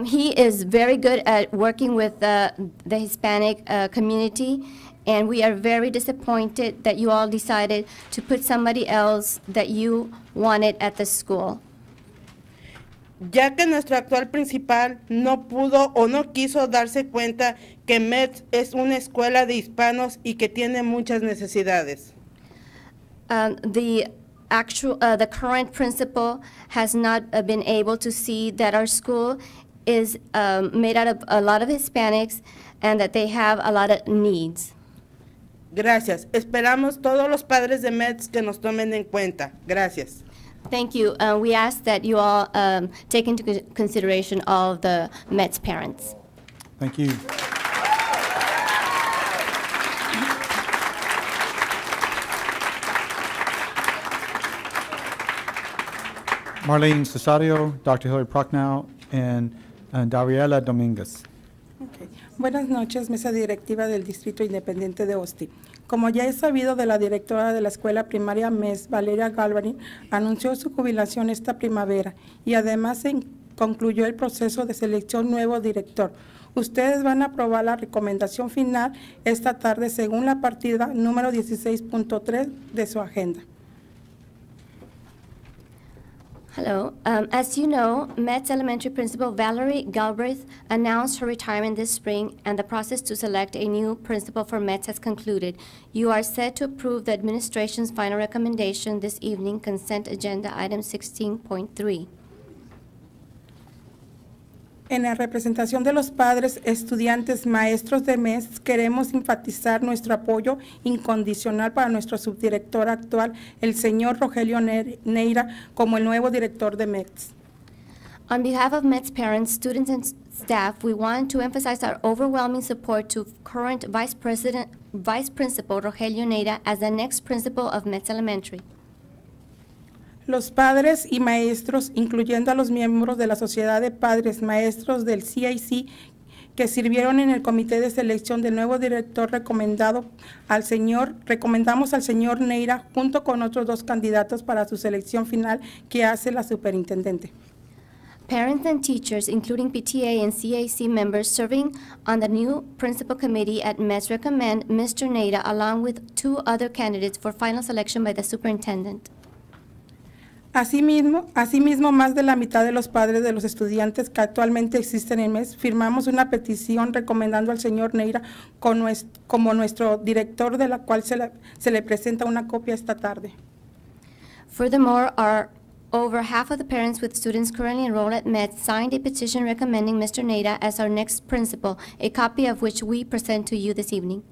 [SPEAKER 8] He is very good at working with the Hispanic community, and we are very disappointed that you all decided to put somebody else that you wanted at the school.
[SPEAKER 13] Ya que nuestro actual principal no pudo o no quiso darse cuenta que METS es una escuela de hispanos y que tiene muchas necesidades.
[SPEAKER 8] The current principal has not been able to see that our school is made out of a lot of Hispanics and that they have a lot of needs.
[SPEAKER 13] Gracias. Esperamos todos los padres de METS que nos tomen en cuenta. Gracias.
[SPEAKER 8] Thank you. We ask that you all take into consideration all of the METS parents.
[SPEAKER 1] Thank you. Marlene Cesario, Dr. Hillary Prochnow, and Dariela Dominguez.
[SPEAKER 14] Okay. Buenas noches, mesa directiva del Distrito Independiente de Austin. Como ya es sabido de la directora de la escuela primaria MES, Valeria Galvarin, anunció su jubilación esta primavera y además concluyó el proceso de selección nuevo director. Ustedes van a aprobar la recomendación final esta tarde según la partida número 16.3 de su agenda.
[SPEAKER 8] Hello. As you know, METS Elementary Principal Valerie Galbraith announced her retirement this spring, and the process to select a new principal for METS has concluded. You are set to approve the administration's final recommendation this evening, consent agenda item 16.3.
[SPEAKER 14] En la representación de los padres, estudiantes, maestros de MES, queremos enfatizar nuestro apoyo incondicional para nuestro subdirector actual, el señor Rogelio Neira, como el nuevo director de MES.
[SPEAKER 8] On behalf of METS parents, students, and staff, we want to emphasize our overwhelming support to current Vice Principal Rogelio Neira as the next principal of METS Elementary.
[SPEAKER 14] Los padres y maestros, incluyendo a los miembros de la Sociedad de Padres Maestros del CIC, que sirvieron en el comité de selección del nuevo director, recomendamos al señor Neira junto con otros 2 candidatos para su selección final que hace la superintendente.
[SPEAKER 8] Parents and teachers, including PTA and CAC members serving on the new principal committee at MES, recommend Mr. Neira along with 2 other candidates for final selection by the superintendent.
[SPEAKER 14] Asimismo, más de la mitad de los padres de los estudiantes que actualmente existen en MES firmamos una petición recomendando al señor Neira como nuestro director, de la cual se le presenta una copia esta tarde.
[SPEAKER 8] Furthermore, over half of the parents with students currently enrolled at MED signed a petition recommending Mr. Neira as our next principal, a copy of which we present to you this evening.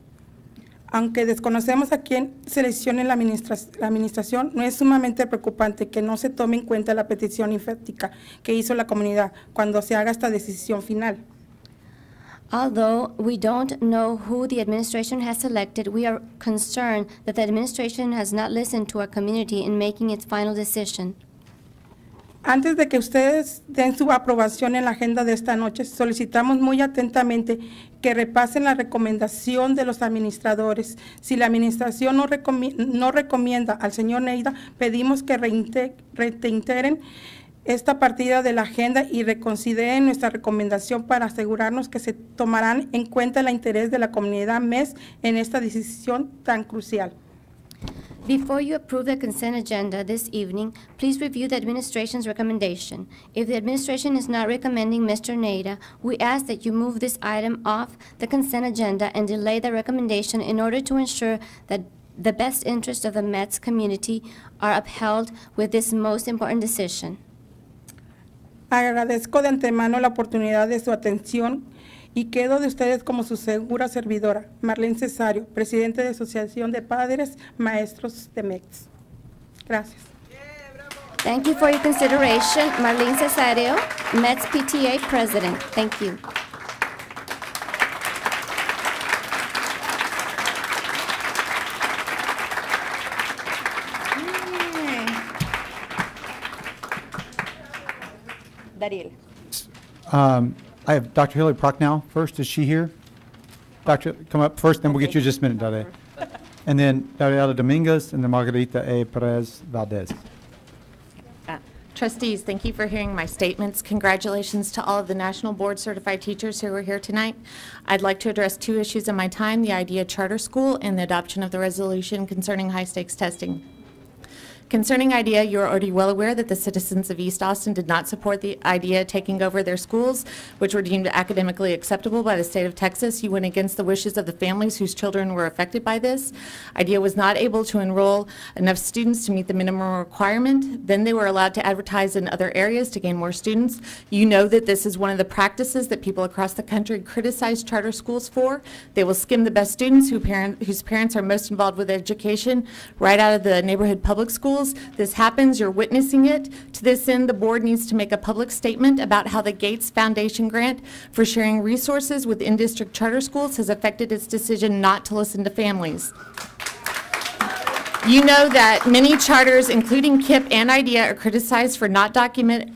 [SPEAKER 14] Aunque desconocemos a quién seleccione la administración, no es sumamente preocupante que no se tome en cuenta la petición enfática que hizo la comunidad cuando se haga esta decisión final.
[SPEAKER 8] Although we don't know who the administration has selected, we are concerned that the administration has not listened to our community in making its final decision.
[SPEAKER 14] Antes de que ustedes den su aprobación en la agenda de esta noche, solicitamos muy atentamente que repasen la recomendación de los administradores. Si la administración no recomienda al señor Neira, pedimos que reintegren esta partida de la agenda y reconsideren nuestra recomendación para asegurarnos que se tomarán en cuenta el interés de la comunidad MES en esta decisión tan crucial.
[SPEAKER 8] Before you approve the consent agenda this evening, please review the administration's recommendation. If the administration is not recommending Mr. Neira, we ask that you move this item off the consent agenda and delay the recommendation in order to ensure that the best interests of the Mets community are upheld with this most important decision.
[SPEAKER 14] Agradezco de antemano la oportunidad de su atención y quedo de ustedes como su segura servidora, Marlene Cesario, presidente de Asociación de Padres Maestros de MEX. Gracias.
[SPEAKER 8] Thank you for your consideration. Marlene Cesario, Mets PTA President. Thank you.
[SPEAKER 9] Dariel.
[SPEAKER 1] I have Dr. Hillary Prochnow first. Is she here? Doctor, come up first, then we'll get you just a minute, Dade. And then Dariela Dominguez, and then Margarita A. Perez Valdez.
[SPEAKER 15] Trustees, thank you for hearing my statements. Congratulations to all of the National Board Certified Teachers who are here tonight. I'd like to address 2 issues in my time, the IDEA Charter School and the adoption of the resolution concerning high-stakes testing. Concerning IDEA, you are already well aware that the citizens of East Austin did not support the IDEA taking over their schools, which were deemed academically acceptable by the state of Texas. You went against the wishes of the families whose children were affected by this. IDEA was not able to enroll enough students to meet the minimum requirement. Then they were allowed to advertise in other areas to gain more students. You know that this is one of the practices that people across the country criticize charter schools for. They will skim the best students whose parents are most involved with education right out of the neighborhood public schools. This happens, you're witnessing it. To this end, the board needs to make a public statement about how the Gates Foundation grant for sharing resources with in-district charter schools has affected its decision not to listen to families. You know that many charters, including KIPP and IDEA, are criticized for documenting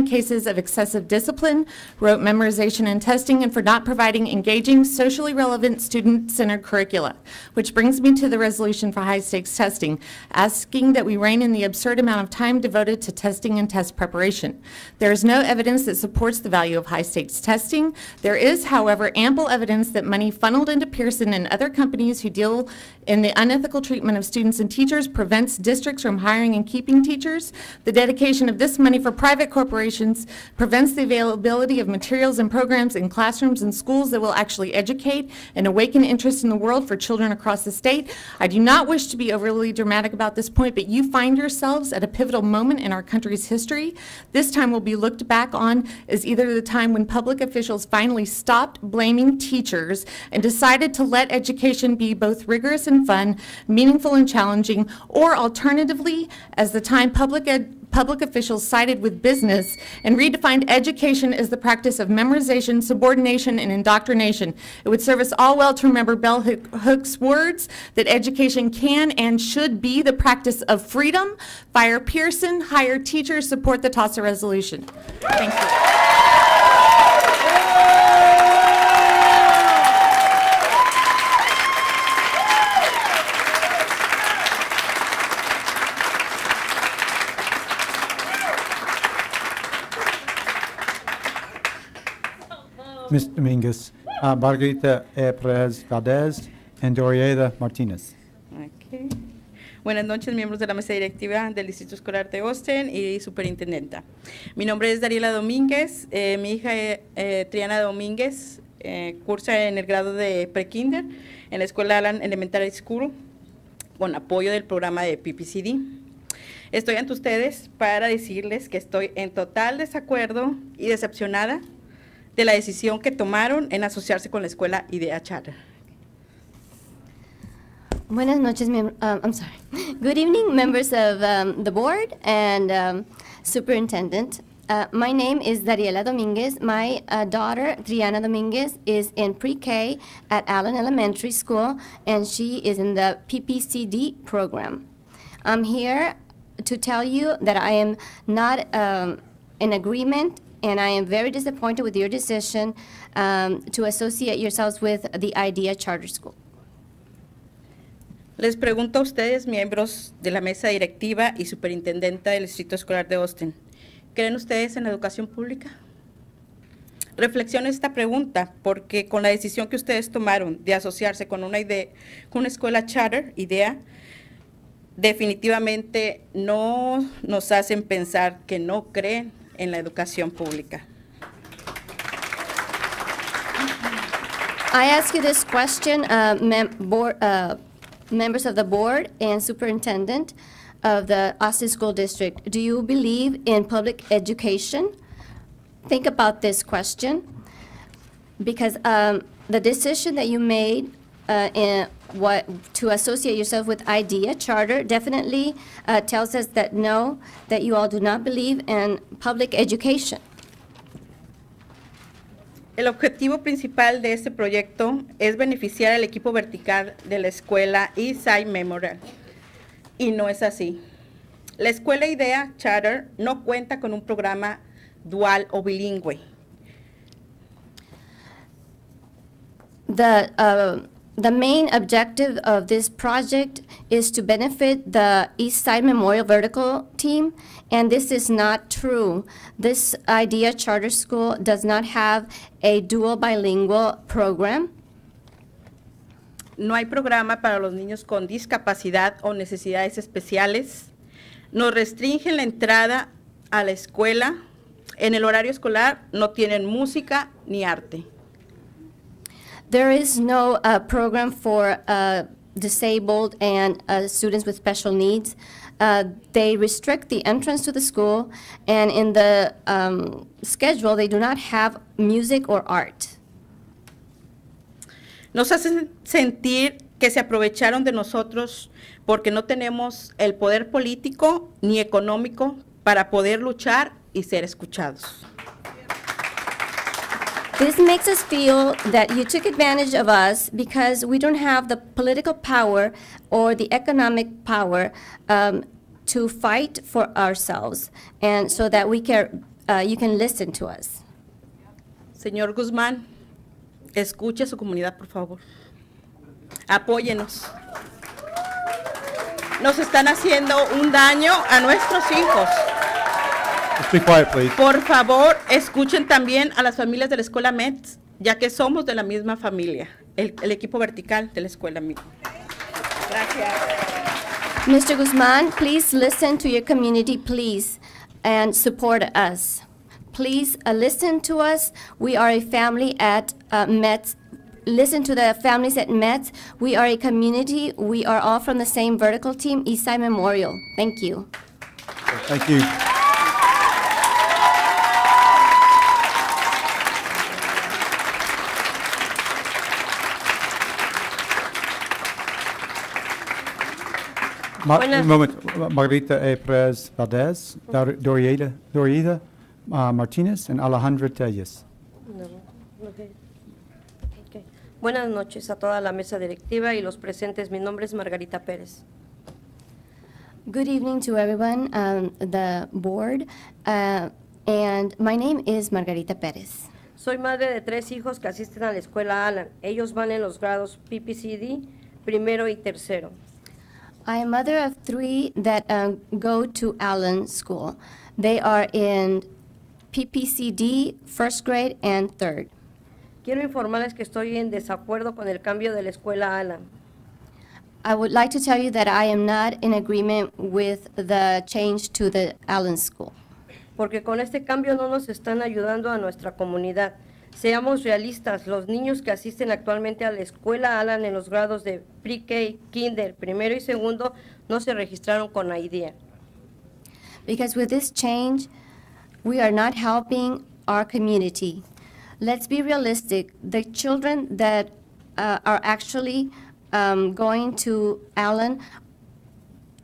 [SPEAKER 15] cases of excessive discipline, rote memorization and testing, and for not providing engaging, socially relevant, student-centered curricula. Which brings me to the resolution for high-stakes testing, asking that we rein in the absurd amount of time devoted to testing and test preparation. There is no evidence that supports the value of high-stakes testing. There is, however, ample evidence that money funneled into Pearson and other companies who deal in the unethical treatment of students and teachers prevents districts from hiring and keeping teachers. The dedication of this money for private corporations prevents the availability of materials and programs in classrooms and schools that will actually educate and awaken interest in the world for children across the state. I do not wish to be overly dramatic about this point, but you find yourselves at a pivotal moment in our country's history. This time will be looked back on as either the time when public officials finally stopped blaming teachers and decided to let education be both rigorous and fun, meaningful and challenging, or alternatively, as the time public public officials sided with business and redefined education as the practice of memorization, subordination, and indoctrination. It would serve us all well to remember Bell Hooks' words that education can and should be the practice of freedom. Fire Pearson, hire teachers, support the TASA resolution. Thank you.
[SPEAKER 1] Ms. Dominguez, Margarita Perez Valdez, and Dorieda Martinez.
[SPEAKER 16] Okay. Buenas noches, miembros de la mesa directiva del Distrito Escolar de Austin y superintendenta. Mi nombre es Dariela Domínguez, mi hija Triana Domínguez cursa en el grado de prekinder en la escuela Allen Elementary School con apoyo del programa de PPCD. Estoy ante ustedes para decirles que estoy en total desacuerdo y decepcionada de la decisión que tomaron en asociarse con la escuela IDEA Charter.
[SPEAKER 8] Buenas noches, I'm sorry. Good evening, members of the board and superintendent. My name is Dariela Dominguez. My daughter, Triana Dominguez, is in pre-K at Allen Elementary School, and she is in the PPCD program. I'm here to tell you that I am not in agreement, and I am very disappointed with your decision to associate yourselves with the IDEA Charter School.
[SPEAKER 16] Les pregunto a ustedes, miembros de la mesa directiva y superintendenta del Distrito Escolar de Austin, ¿creen ustedes en la educación pública? Reflexionen esta pregunta, porque con la decisión que ustedes tomaron de asociarse con una escuela charter, IDEA, definitivamente no nos hacen pensar que no creen en la educación pública.
[SPEAKER 8] I ask you this question, members of the board and superintendent of the Austin School District. Do you believe in public education? Think about this question, because the decision that you made to associate yourself with IDEA Charter definitely tells us that no, that you all do not believe in public education.
[SPEAKER 16] El objetivo principal de este proyecto es beneficiar al equipo vertical de la escuela AISD Memorial, y no es así. La escuela IDEA Charter no cuenta con un programa dual o bilingüe.
[SPEAKER 8] The main objective of this project is to benefit the East Side Memorial Vertical Team, and this is not true. This IDEA Charter School does not have a dual bilingual program.
[SPEAKER 16] No hay programa para los niños con discapacidad o necesidades especiales. Nos restringen la entrada a la escuela. En el horario escolar no tienen música ni arte.
[SPEAKER 8] There is no program for disabled and students with special needs. They restrict the entrance to the school, and in the schedule, they do not have music or art.
[SPEAKER 16] Nos hacen sentir que se aprovecharon de nosotros porque no tenemos el poder político ni económico para poder luchar y ser escuchados.
[SPEAKER 8] This makes us feel that you took advantage of us because we don't have the political power or the economic power to fight for ourselves, and so that we can, you can listen to us.
[SPEAKER 16] Señor Guzmán, escuche a su comunidad, por favor. Apóyenos. Nos están haciendo un daño a nuestros hijos.
[SPEAKER 1] Just be quiet, please.
[SPEAKER 16] Por favor, escuchen también a las familias de la escuela METS, ya que somos de la misma familia, el equipo vertical de la escuela METS. Gracias.
[SPEAKER 8] Mr. Guzman, please listen to your community, please, and support us. Please listen to us. We are a family at METS. Listen to the families at METS. We are a community. We are all from the same vertical team, Eastside Memorial. Thank you.
[SPEAKER 1] Thank you. Un momento, Margarita Perez Valdez, Dorida Martínez, and Alejandra Telles.
[SPEAKER 17] Buenas noches a toda la mesa directiva y los presentes. Mi nombre es Margarita Pérez.
[SPEAKER 8] Good evening to everyone, the board, and my name is Margarita Perez.
[SPEAKER 17] Soy madre de 3 hijos que asisten a la escuela Alan. Ellos van en los grados PPCD, primero y tercero.
[SPEAKER 8] I am mother of 3 that go to Allen School. They are in PPCD, first grade and third.
[SPEAKER 17] Quiero informarles que estoy en desacuerdo con el cambio de la escuela Alan.
[SPEAKER 8] I would like to tell you that I am not in agreement with the change to the Allen School.
[SPEAKER 17] Porque con este cambio no nos están ayudando a nuestra comunidad. Seamos realistas, los niños que asisten actualmente a la escuela Alan en los grados de pre-K, kinder, primero y segundo, no se registraron con AISD.
[SPEAKER 8] Because with this change, we are not helping our community. Let's be realistic. The children that are actually going to Allen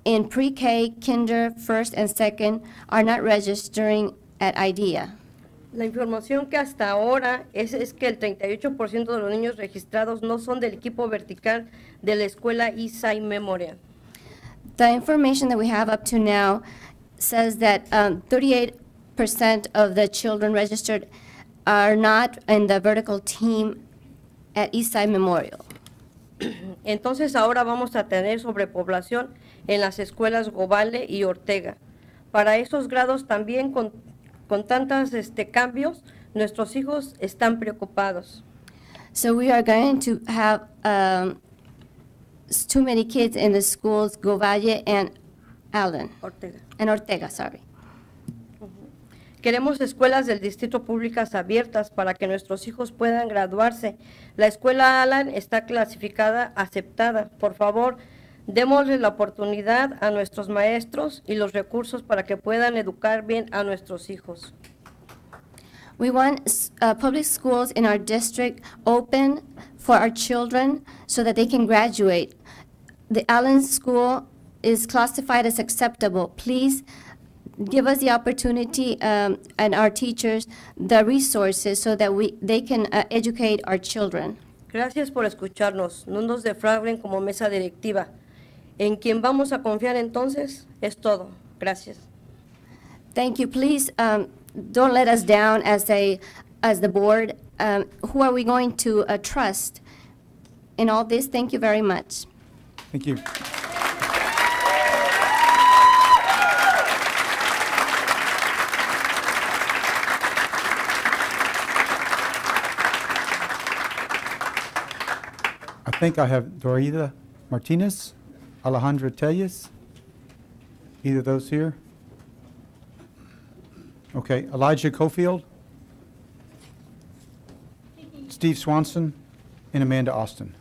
[SPEAKER 8] in pre-K, kinder, first and second are not registering at IDEA.
[SPEAKER 17] La información que hasta ahora es que el 38% de los niños registrados no son del equipo vertical de la escuela Eastside Memorial.
[SPEAKER 8] The information that we have up to now says that 38% of the children registered are not in the vertical team at Eastside Memorial.
[SPEAKER 17] Entonces ahora vamos a tener sobrepoblación en las escuelas Govale y Ortega. Para esos grados también con tantos cambios, nuestros hijos están preocupados.
[SPEAKER 8] So we are going to have too many kids in the schools Govalle and Allen.
[SPEAKER 17] Ortega.
[SPEAKER 8] And Ortega, sorry.
[SPEAKER 17] Queremos escuelas del distrito públicas abiertas para que nuestros hijos puedan graduarse. La escuela Alan está clasificada aceptada. Por favor, démosle la oportunidad a nuestros maestros y los recursos para que puedan educar bien a nuestros hijos.
[SPEAKER 8] We want public schools in our district open for our children so that they can graduate. The Allen School is classified as acceptable. Please give us the opportunity and our teachers the resources so that they can educate our children.
[SPEAKER 17] Gracias por escucharnos. No nos defrauden como mesa directiva. En quien vamos a confiar entonces es todo. Gracias.
[SPEAKER 8] Thank you. Please don't let us down as the board. Who are we going to trust in all this? Thank you very much.
[SPEAKER 1] Thank you. I think I have Dorida Martinez, Alejandra Telles. Either of those here? Okay, Elijah Cofield, Steve Swanson, and Amanda Austin.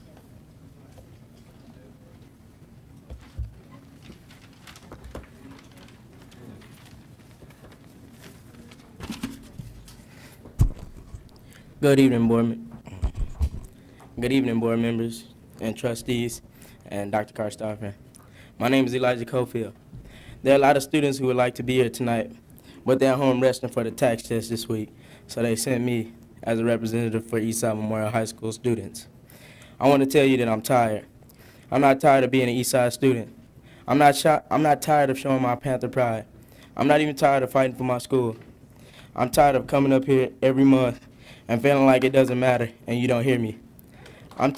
[SPEAKER 18] Good evening, board members and trustees and Dr. Karstoffen. My name is Elijah Cofield. There are a lot of students who would like to be here tonight, but they're home resting for the tax test this week, so they sent me as a representative for Eastside Memorial High School students. I want to tell you that I'm tired. I'm not tired of being an Eastside student. I'm not tired of showing my Panther pride. I'm not even tired of fighting for my school. I'm tired of coming up here every month and feeling like it doesn't matter and you don't hear me. I'm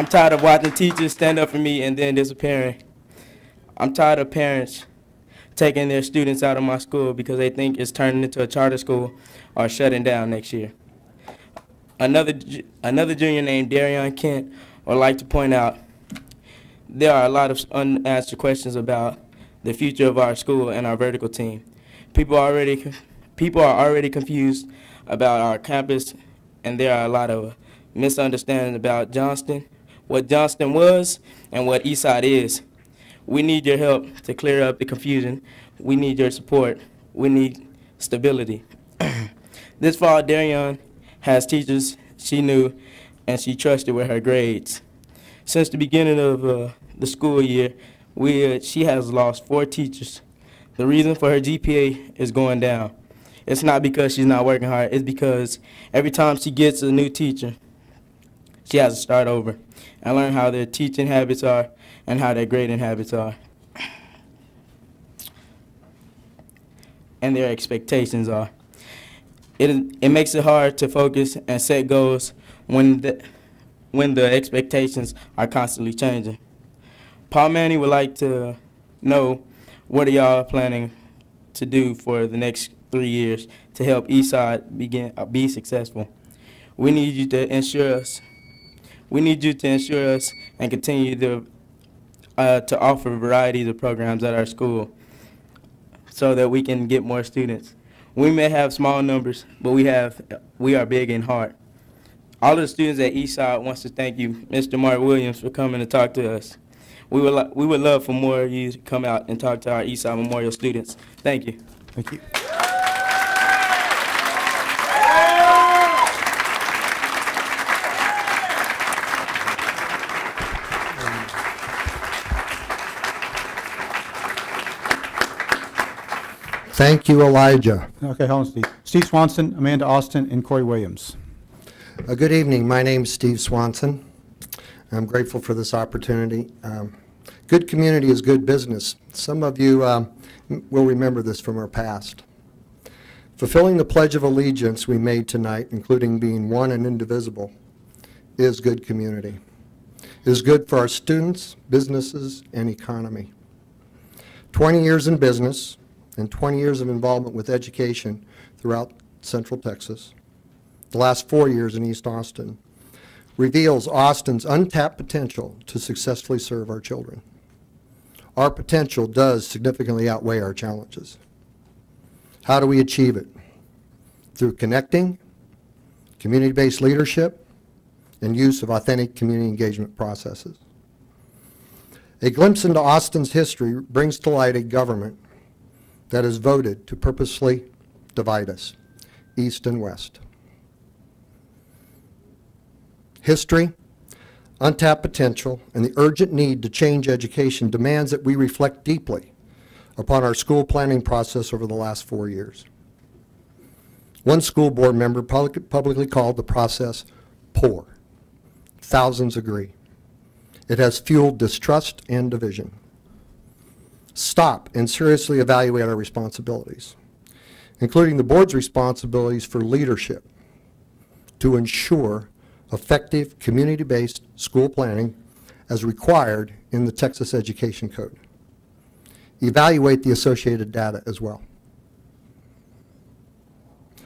[SPEAKER 18] tired of watching teachers stand up for me and then disappearing. I'm tired of parents taking their students out of my school because they think it's turning into a charter school or shutting down next year. Another junior named Darion Kent would like to point out there are a lot of unanswered questions about the future of our school and our vertical team. People are already confused about our campus, and there are a lot of misunderstandings about Johnston, what Johnston was, and what Eastside is. We need your help to clear up the confusion. We need your support. We need stability. This fall, Darion has teachers she knew and she trusted with her grades. Since the beginning of the school year, she has lost 4 teachers. The reason for her GPA is going down. It's not because she's not working hard. It's because every time she gets a new teacher, she has to start over and learn how their teaching habits are and how their grading habits are. And their expectations are. It makes it hard to focus and set goals when the expectations are constantly changing. Paul Manny would like to know, what are y'all planning to do for the next 3 years to help Eastside be successful? We need you to ensure us. We need you to ensure us and continue to offer varieties of programs at our school so that we can get more students. We may have small numbers, but we are big in heart. All of the students at Eastside wants to thank you, Mr. Mark Williams, for coming to talk to us. We would love for more of you to come out and talk to our Eastside Memorial students. Thank you.
[SPEAKER 1] Thank you.
[SPEAKER 19] Thank you, Elijah.
[SPEAKER 1] Okay, hold on, Steve. Steve Swanson, Amanda Austin, and Corey Williams.
[SPEAKER 19] Good evening. My name is Steve Swanson. I'm grateful for this opportunity. Good community is good business. Some of you will remember this from our past. Fulfilling the Pledge of Allegiance we made tonight, including being one and indivisible, is good community. It is good for our students, businesses, and economy. 20 years in business and 20 years of involvement with education throughout Central Texas, the last 4 years in East Austin, reveals Austin's untapped potential to successfully serve our children. Our potential does significantly outweigh our challenges. How do we achieve it? Through connecting, community-based leadership, and use of authentic community engagement processes. A glimpse into Austin's history brings to light a government that has voted to purposely divide us, east and west. History, untapped potential, and the urgent need to change education demands that we reflect deeply upon our school planning process over the last 4 years. One school board member publicly called the process poor. Thousands agree. It has fueled distrust and division. Stop and seriously evaluate our responsibilities, including the board's responsibilities for leadership to ensure effective community-based school planning as required in the Texas Education Code. Evaluate the associated data as well.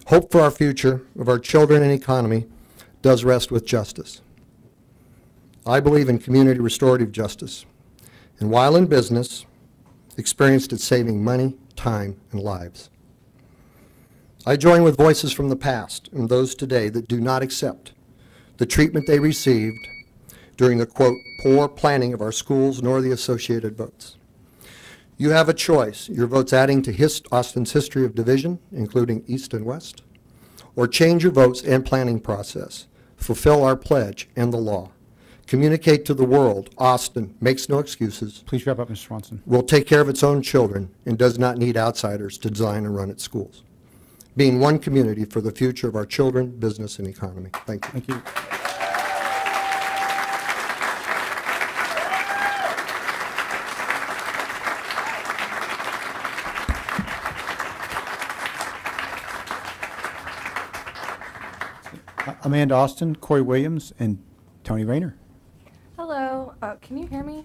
[SPEAKER 19] Hope for our future of our children and economy does rest with justice. I believe in community restorative justice, and while in business, experienced it saving money, time, and lives. I join with voices from the past and those today that do not accept the treatment they received during the, quote, poor planning of our schools nor the associated votes. You have a choice, your votes adding to Austin's history of division, including east and west, or change your votes and planning process, fulfill our pledge and the law. Communicate to the world, Austin makes no excuses.
[SPEAKER 1] Please wrap up, Mr. Swanson.
[SPEAKER 19] Will take care of its own children and does not need outsiders to design and run its schools. Being one community for the future of our children, business, and economy. Thank you.
[SPEAKER 1] Thank you. Amanda Austin, Corey Williams, and Tony Rayner.
[SPEAKER 20] Hello. Can you hear me?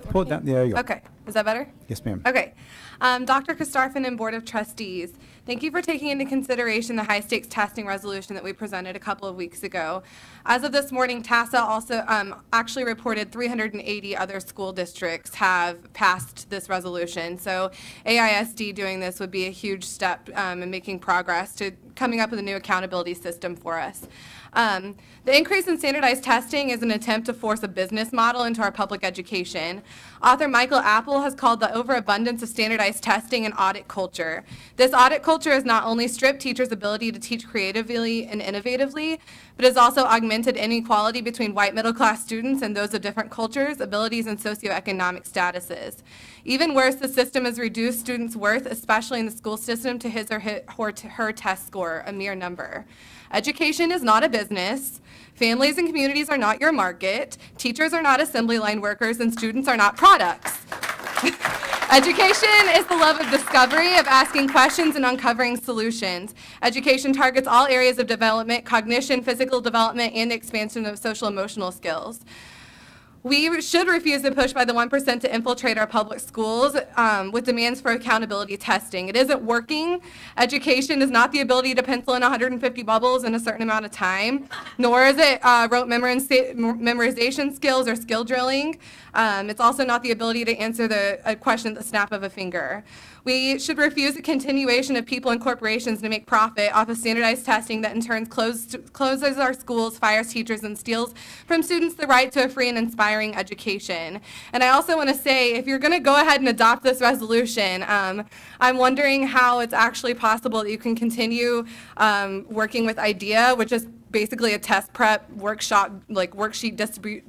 [SPEAKER 1] Pull it down. There you go.
[SPEAKER 20] Okay. Is that better?
[SPEAKER 1] Yes, ma'am.
[SPEAKER 20] Okay. Dr. Kostarfin and Board of Trustees, thank you for taking into consideration the high-stakes testing resolution that we presented a couple of weeks ago. As of this morning, TASA also actually reported 380 other school districts have passed this resolution. So AISD doing this would be a huge step in making progress to coming up with a new accountability system for us. The increase in standardized testing is an attempt to force a business model into our public education. Author Michael Apple has called the overabundance of standardized testing and audit culture. This audit culture has not only stripped teachers' ability to teach creatively and innovatively, but has also augmented inequality between white middle-class students and those of different cultures, abilities, and socioeconomic statuses. Even worse, the system has reduced students' worth, especially in the school system, to his or her test score, a mere number. Education is not a business. Families and communities are not your market. Teachers are not assembly line workers, and students are not products. Education is the love of discovery, of asking questions and uncovering solutions. Education targets all areas of development, cognition, physical development, and the expansion of social emotional skills. We should refuse the push by the 1% to infiltrate our public schools with demands for accountability testing. It isn't working. Education is not the ability to pencil in 150 bubbles in a certain amount of time, nor is it rote memorization skills or skill drilling. It's also not the ability to answer a question at the snap of a finger. We should refuse the continuation of people and corporations to make profit off of standardized testing that in turn closes our schools, fires teachers, and steals from students the right to a free and inspiring education. And I also want to say, if you're going to go ahead and adopt this resolution, I'm wondering how it's actually possible that you can continue working with IDEA, which is basically a test prep workshop, like worksheet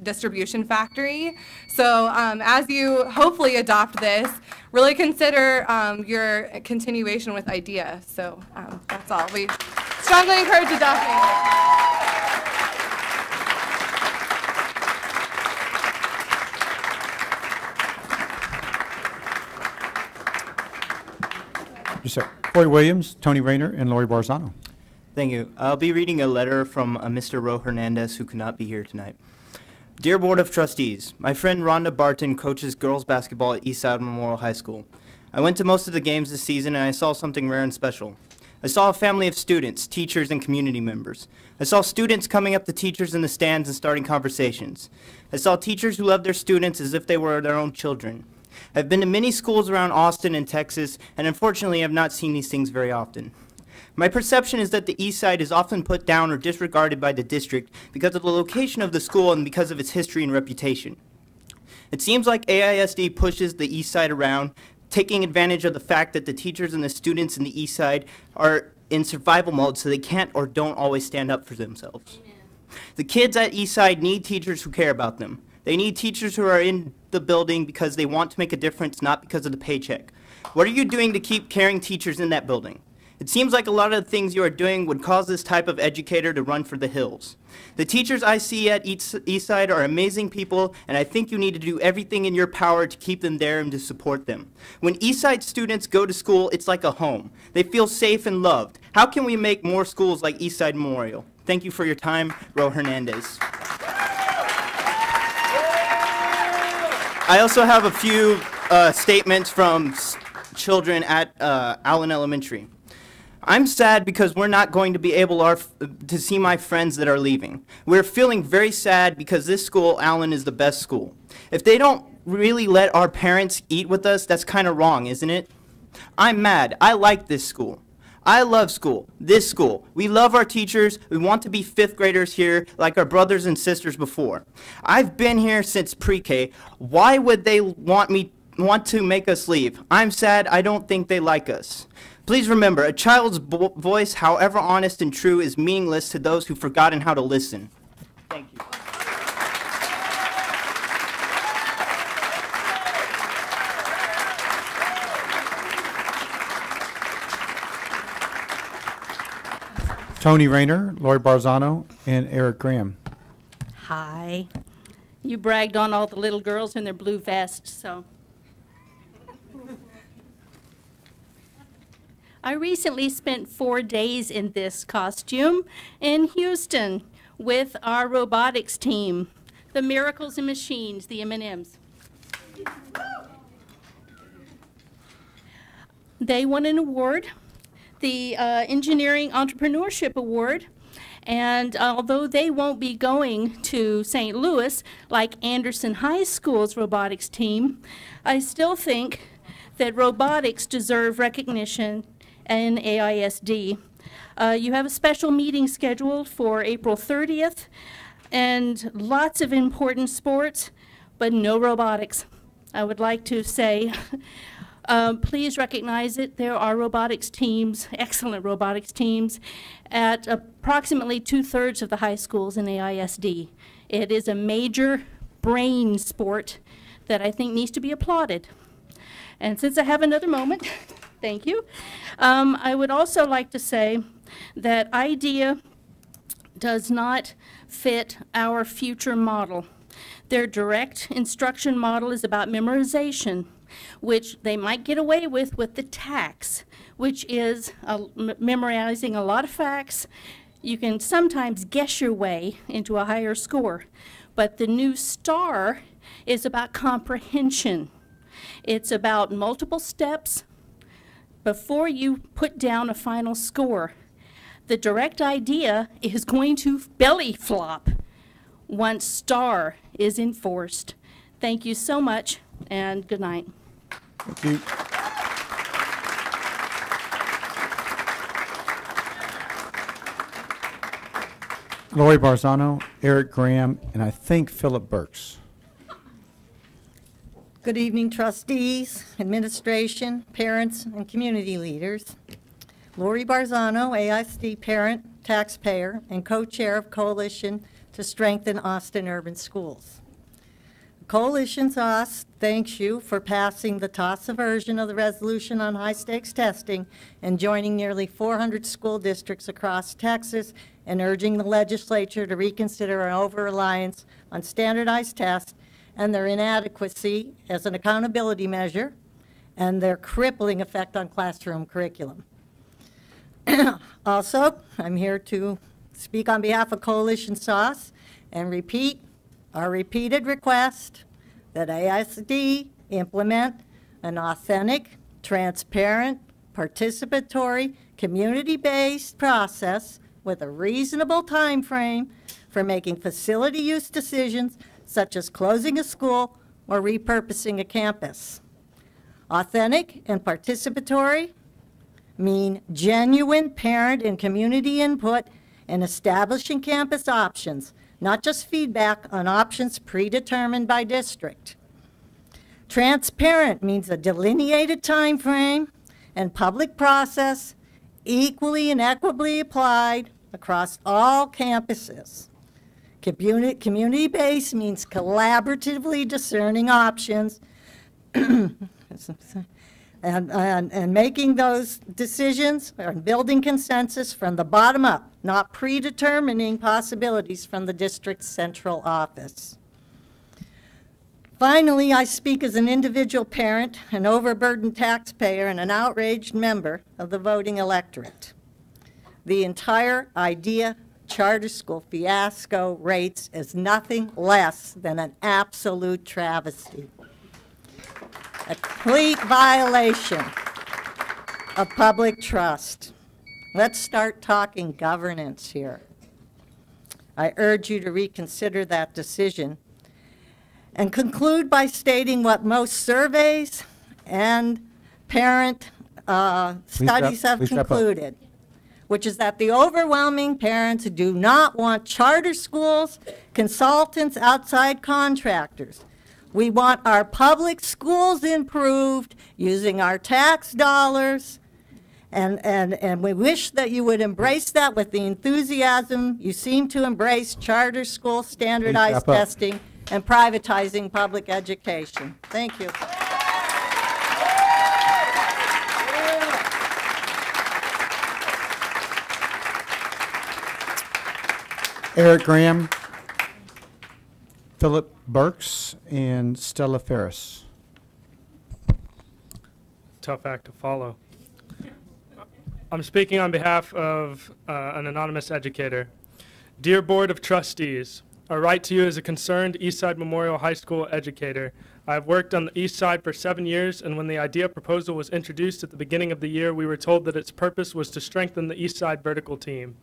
[SPEAKER 20] distribution factory. So as you hopefully adopt this, really consider your continuation with IDEA. So that's all. We strongly encourage adopting it.
[SPEAKER 1] Yes, sir. Corey Williams, Tony Rayner, and Lori Barzano.
[SPEAKER 21] Thank you. I'll be reading a letter from Mr. Ro Hernandez, who could not be here tonight. Dear Board of Trustees, my friend Rhonda Barton coaches girls basketball at Eastside Memorial High School. I went to most of the games this season and I saw something rare and special. I saw a family of students, teachers, and community members. I saw students coming up to teachers in the stands and starting conversations. I saw teachers who loved their students as if they were their own children. I've been to many schools around Austin and Texas, and unfortunately have not seen these things very often. My perception is that the East Side is often put down or disregarded by the district because of the location of the school and because of its history and reputation. It seems like AISD pushes the East Side around, taking advantage of the fact that the teachers and the students in the East Side are in survival mode, so they can't or don't always stand up for themselves. Amen. The kids at East Side need teachers who care about them. They need teachers who are in the building because they want to make a difference, not because of the paycheck. What are you doing to keep caring teachers in that building? It seems like a lot of the things you are doing would cause this type of educator to run for the hills. The teachers I see at Eastside are amazing people, and I think you need to do everything in your power to keep them there and to support them. When Eastside students go to school, it's like a home. They feel safe and loved. How can we make more schools like Eastside Memorial? Thank you for your time, Ro Hernandez. I also have a few statements from children at Allen Elementary. I'm sad because we're not going to be able to see my friends that are leaving. We're feeling very sad because this school, Allen, is the best school. If they don't really let our parents eat with us, that's kind of wrong, isn't it? I'm mad. I like this school. I love school, this school. We love our teachers. We want to be fifth graders here like our brothers and sisters before. I've been here since pre-K. Why would they want to make us leave? I'm sad. I don't think they like us. Please remember, a child's voice, however honest and true, is meaningless to those who've forgotten how to listen. Thank you.
[SPEAKER 1] Tony Rayner, Lori Barzano, and Eric Graham.
[SPEAKER 6] Hi. You bragged on all the little girls in their blue vests, so. I recently spent 4 days in this costume in Houston with our robotics team, the Miracles and Machines, the M&Ms. They won an award, the Engineering Entrepreneurship Award, and although they won't be going to St. Louis like Anderson High School's robotics team, I still think that robotics deserve recognition in AISD. You have a special meeting scheduled for April 30th and lots of important sports, but no robotics. I would like to say, please recognize it. There are robotics teams, excellent robotics teams, at approximately 2/3 of the high schools in AISD. It is a major brain sport that I think needs to be applauded. And since I have another moment, thank you, I would also like to say that IDEA does not fit our future model. Their direct instruction model is about memorization, which they might get away with the TAX, which is memorizing a lot of facts. You can sometimes guess your way into a higher score. But the new STAR is about comprehension. It's about multiple steps before you put down a final score. The direct IDEA is going to belly flop once STAR is enforced. Thank you so much, and good night.
[SPEAKER 1] Thank you. Lori Barzano, Eric Graham, and I think Philip Burks.
[SPEAKER 4] Good evening, trustees, administration, parents, and community leaders. Lori Barzano, AISD parent, taxpayer, and co-chair of Coalition to Strengthen Austin Urban Schools. Coalition TOS thanks you for passing the TOSA version of the resolution on high-stakes testing and joining nearly 400 school districts across Texas and urging the legislature to reconsider our over-reliance on standardized tests and their inadequacy as an accountability measure and their crippling effect on classroom curriculum. Also, I'm here to speak on behalf of Coalition SOS and repeat our repeated request that AISD implement an authentic, transparent, participatory, community-based process with a reasonable time frame for making facility use decisions such as closing a school or repurposing a campus. Authentic and participatory mean genuine parent and community input in establishing campus options, not just feedback on options predetermined by district. Transparent means a delineated time frame and public process equally and equitably applied across all campuses. Community-based means collaboratively discerning options and making those decisions and building consensus from the bottom up, not predetermining possibilities from the district's central office. Finally, I speak as an individual parent, an overburdened taxpayer, and an outraged member of the voting electorate. The entire IDEA charter school fiasco rates as nothing less than an absolute travesty. A complete violation of public trust. Let's start talking governance here. I urge you to reconsider that decision and conclude by stating what most surveys and parent studies have concluded, which is that the overwhelming parents do not want charter schools, consultants, outside contractors. We want our public schools improved using our tax dollars, and we wish that you would embrace that with the enthusiasm you seem to embrace charter school standardized testing and privatizing public education. Thank you.
[SPEAKER 1] Eric Graham, Philip Burks, and Stella Ferris.
[SPEAKER 22] Tough act to follow. I'm speaking on behalf of an anonymous educator. Dear Board of Trustees, I write to you as a concerned Eastside Memorial High School educator. I have worked on the East Side for 7 years, and when the IDEA proposal was introduced at the beginning of the year, we were told that its purpose was to strengthen the East Side vertical team.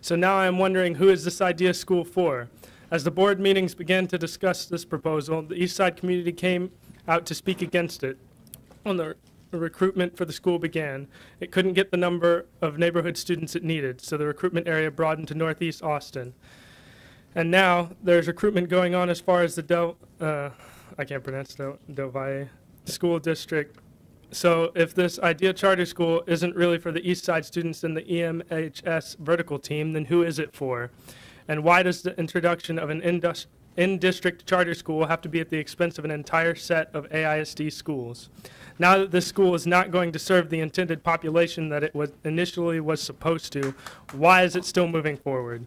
[SPEAKER 22] So now I am wondering, who is this IDEA school for? As the board meetings began to discuss this proposal, the East Side community came out to speak against it. When the recruitment for the school began, it couldn't get the number of neighborhood students it needed, so the recruitment area broadened to Northeast Austin. And now there's recruitment going on as far as the I can't pronounce Del Valle School District. So if this IDEA charter school isn't really for the East Side students in the EMHS vertical team, then who is it for? And why does the introduction of an in-district charter school have to be at the expense of an entire set of AISD schools? Now that this school is not going to serve the intended population that it was initially was supposed to, why is it still moving forward?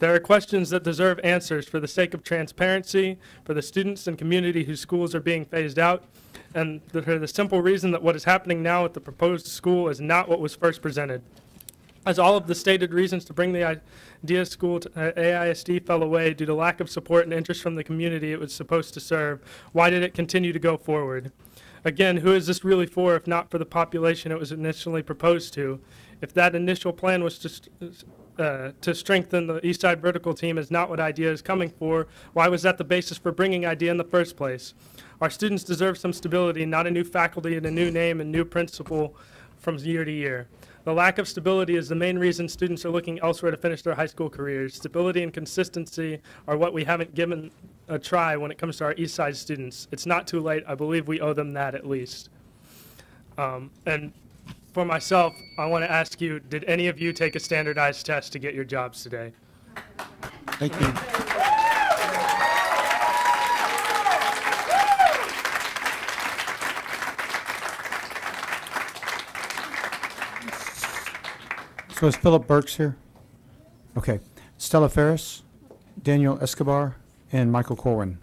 [SPEAKER 22] There are questions that deserve answers for the sake of transparency, for the students and community whose schools are being phased out, and for the simple reason that what is happening now at the proposed school is not what was first presented. As all of the stated reasons to bring the IDEA school to AISD fell away due to lack of support and interest from the community it was supposed to serve, why did it continue to go forward? Again, who is this really for if not for the population it was initially proposed to? If that initial plan was to strengthen the East Side vertical team is not what IDEA is coming for, why was that the basis for bringing IDEA in the first place? Our students deserve some stability, not a new faculty and a new name and new principal from year to year. The lack of stability is the main reason students are looking elsewhere to finish their high school careers. Stability and consistency are what we haven't given a try when it comes to our East Side students. It's not too late. I believe we owe them that at least. And for myself, I want to ask you, did any of you take a standardized test to get your jobs today?
[SPEAKER 1] Thank you. So is Philip Burks here? Okay. Stella Ferris, Daniel Escobar, and Michael Corwin.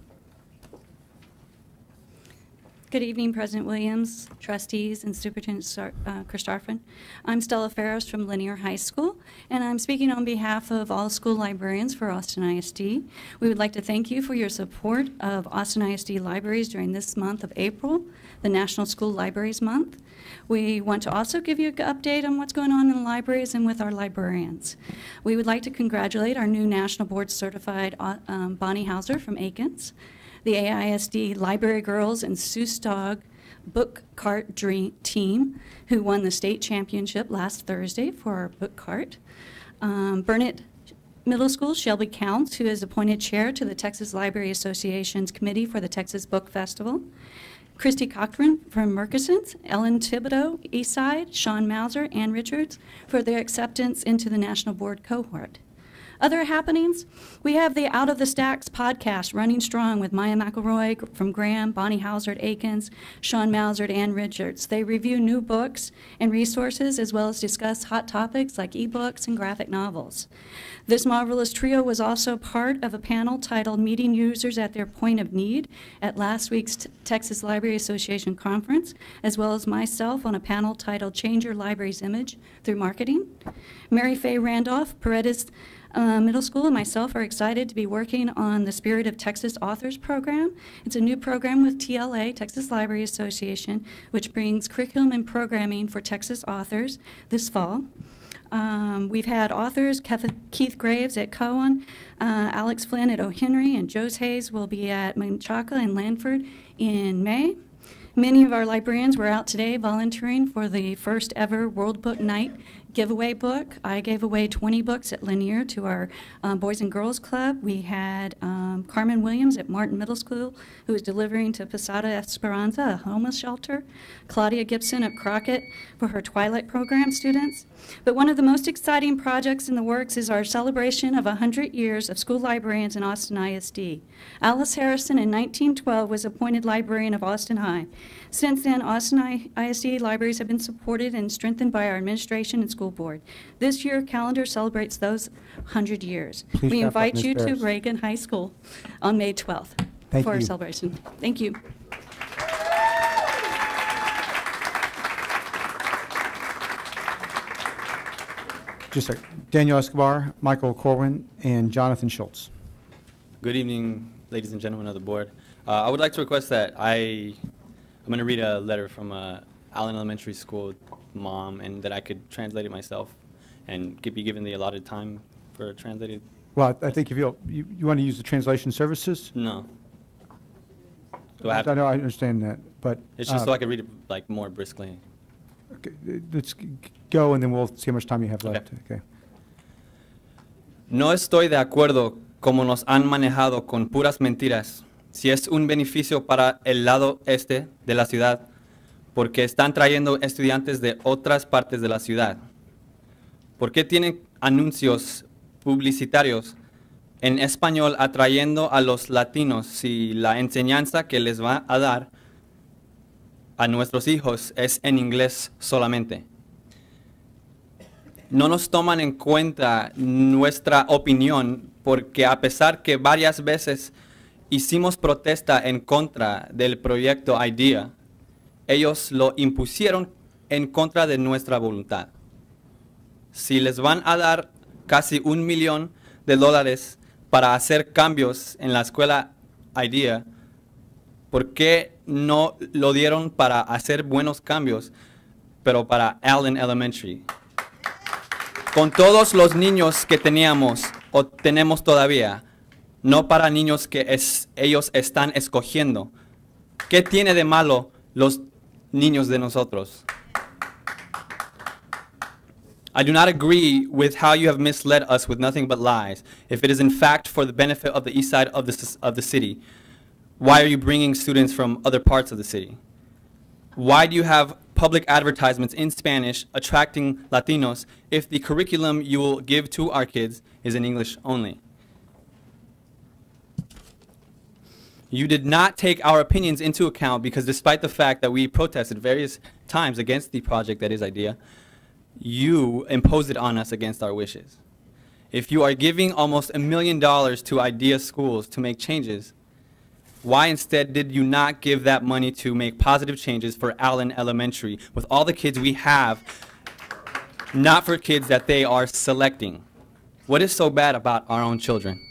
[SPEAKER 5] Good evening, President Williams, trustees, and Superintendent Christopherson. I'm Stella Ferris from Linear High School, and I'm speaking on behalf of all school librarians for Austin ISD. We would like to thank you for your support of Austin ISD libraries during this month of April, the National School Libraries Month. We want to also give you an update on what's going on in the libraries and with our librarians. We would like to congratulate our new National Board Certified Bonnie Hauser from Aikens, the AISD Library Girls and Sue Stogg Book Cart team, who won the state championship last Thursday for our book cart. Burnett Middle School, Shelby Counts, who is appointed chair to the Texas Library Association's Committee for the Texas Book Festival. Christy Cochran from Murchison's, Ellen Thibodeau, Eastside, Sean Mauser, Ann Richards, for their acceptance into the National Board cohort. Other happenings, we have the Out of the Stacks podcast running strong with Maya McElroy from Graham, Bonnie Hauser at Aikens, Sean Mauser at Ann Richards. They review new books and resources as well as discuss hot topics like ebooks and graphic novels. This marvelous trio was also part of a panel titled Meeting Users at Their Point of Need at last week's Texas Library Association conference, as well as myself on a panel titled Change Your Library's Image Through Marketing. Mary Faye Randolph, Paredes Middle School, and myself are excited to be working on the Spirit of Texas Authors program. It's a new program with TLA, Texas Library Association, which brings curriculum and programming for Texas authors this fall. We've had authors, Keith Graves at Cowan, Alex Flynn at O'Henry, and Joe Hayes will be at Menchaca and Lanford in May. Many of our librarians were out today volunteering for the first ever World Book Night giveaway book. I gave away 20 books at Lanier to our Boys and Girls Club. We had Carmen Williams at Martin Middle School, who is delivering to Posada Esperanza, a homeless shelter. Claudia Gibson at Crockett for her Twilight Program students. But one of the most exciting projects in the works is our celebration of 100 years of school librarians in Austin ISD. Alice Harrison in 1912 was appointed librarian of Austin High. Since then, Austin ISD libraries have been supported and strengthened by our administration and school board. This year calendar celebrates those 100 years.
[SPEAKER 1] Please
[SPEAKER 5] we
[SPEAKER 1] wrap up,
[SPEAKER 5] invite
[SPEAKER 1] Ms.
[SPEAKER 5] you to
[SPEAKER 1] Ferris.
[SPEAKER 5] Reagan High School on May 12th
[SPEAKER 1] Thank
[SPEAKER 5] for our
[SPEAKER 1] you.
[SPEAKER 5] celebration. Thank you.
[SPEAKER 1] Just a Daniel Escobar, Michael Corwin, and Jonathan Schultz.
[SPEAKER 7] Good evening, ladies and gentlemen of the board. I would like to request that I'm going to read a letter from Allen Elementary School mom, and that I could translate it myself and be given the allotted time for translated.
[SPEAKER 1] Well, I think if you want to use the translation services?
[SPEAKER 7] No. Do I have
[SPEAKER 1] I know, I understand that, but...
[SPEAKER 7] It's just so I can read it like more briskly.
[SPEAKER 1] Okay, let's go and then we'll see how much time you have left. Okay.
[SPEAKER 7] No estoy de acuerdo como nos han manejado con puras mentiras, si es un beneficio para el lado este de la ciudad, porque están trayendo estudiantes de otras partes de la ciudad. ¿Por qué tienen anuncios publicitarios en español atrayendo a los latinos si la enseñanza que les va a dar a nuestros hijos es en inglés solamente? No nos toman en cuenta nuestra opinión porque a pesar que varias veces hicimos protesta en contra del proyecto IDEA, ellos lo impusieron en contra de nuestra voluntad. Si les van a dar casi $1 millón para hacer cambios en la escuela IDEA, ¿por qué no lo dieron para hacer buenos cambios, pero para Allen Elementary? Con todos los niños que teníamos o tenemos todavía, no para niños que ellos están escogiendo. ¿Qué tiene de malo los niños de nosotros? I do not agree with how you have misled us with nothing but lies. If it is in fact for the benefit of the east side of the city, why are you bringing students from other parts of the city? Why do you have public advertisements in Spanish attracting Latinos if the curriculum you will give to our kids is in English only? You did not take our opinions into account because despite the fact that we protested various times against the project that is IDEA, you imposed it on us against our wishes. If you are giving almost $1 million to IDEA schools to make changes, why instead did you not give that money to make positive changes for Allen Elementary with all the kids we have, not for kids that they are selecting? What is so bad about our own children?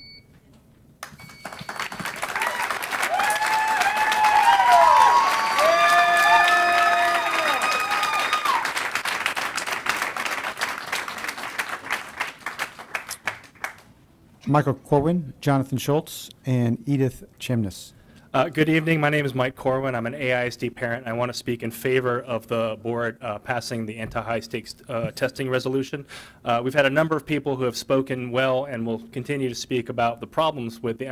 [SPEAKER 1] Michael Corwin, Jonathan Schultz, and Edith Chimness.
[SPEAKER 3] Good evening. My name is Mike Corwin. I'm an AISD parent. I want to speak in favor of the board passing the anti-high stakes testing resolution. We've had a number of people who have spoken well and will continue to speak about the problems with the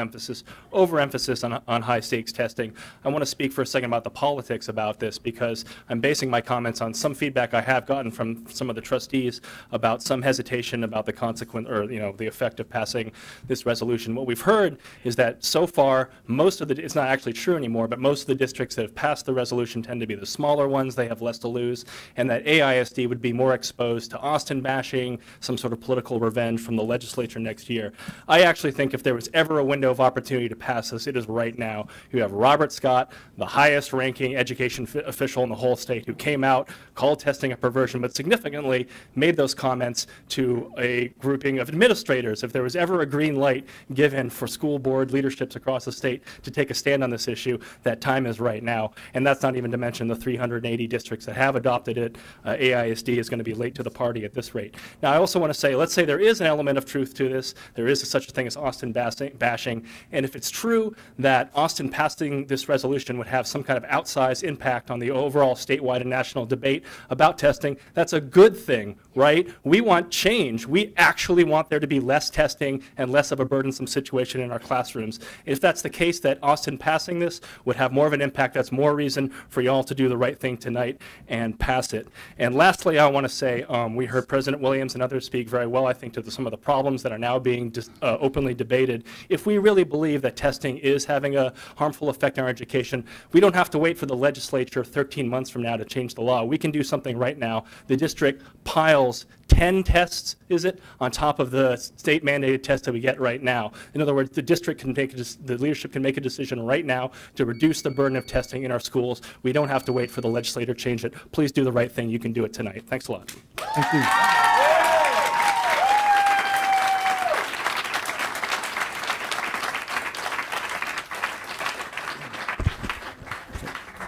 [SPEAKER 3] overemphasis on high stakes testing. I want to speak for a second about the politics about this because I'm basing my comments on some feedback I have gotten from some of the trustees about some hesitation about the consequence or the effect of passing this resolution. What we've heard is that so far most of it's not actually true anymore, but most of the districts that have passed the resolution tend to be the smaller ones. They have less to lose, and that AISD would be more exposed to Austin bashing, some sort of political revenge from the legislature next year. I actually think if there was ever a window of opportunity to pass this, it is right now. You have Robert Scott, the highest ranking education official in the whole state, who came out, called testing a perversion, but significantly made those comments to a grouping of administrators. If there was ever a green light given for school board leaderships across the state to take a stand on this issue, that time is right now. And that's not even to mention the 380 districts that have adopted it. AISD is going to be late to the party at this rate. Now, I also want to say, let's say there is an element of truth to this. There is such a thing as Austin bashing. And if it's true that Austin passing this resolution would have some kind of outsized impact on the overall statewide and national debate about testing, that's a good thing, right? We want change. We actually want there to be less testing and less of a burdensome situation in our classrooms. If that's the case, that Austin passing this would have more of an impact. That's more reason for y'all to do the right thing tonight and pass it. And lastly, I want to say we heard President Williams and others speak very well, I think, to some of the problems that are now being openly debated. If we really believe that testing is having a harmful effect on our education, we don't have to wait for the legislature 13 months from now to change the law. We can do something right now. The district piles 10 tests, is it, on top of the state mandated tests that we get right now. In other words, the district can make the leadership can make a decision right now to reduce the burden of testing in our schools. We don't have to wait for the legislature to change it. Please do the right thing. You can do it tonight. Thanks a lot.
[SPEAKER 1] Thank you.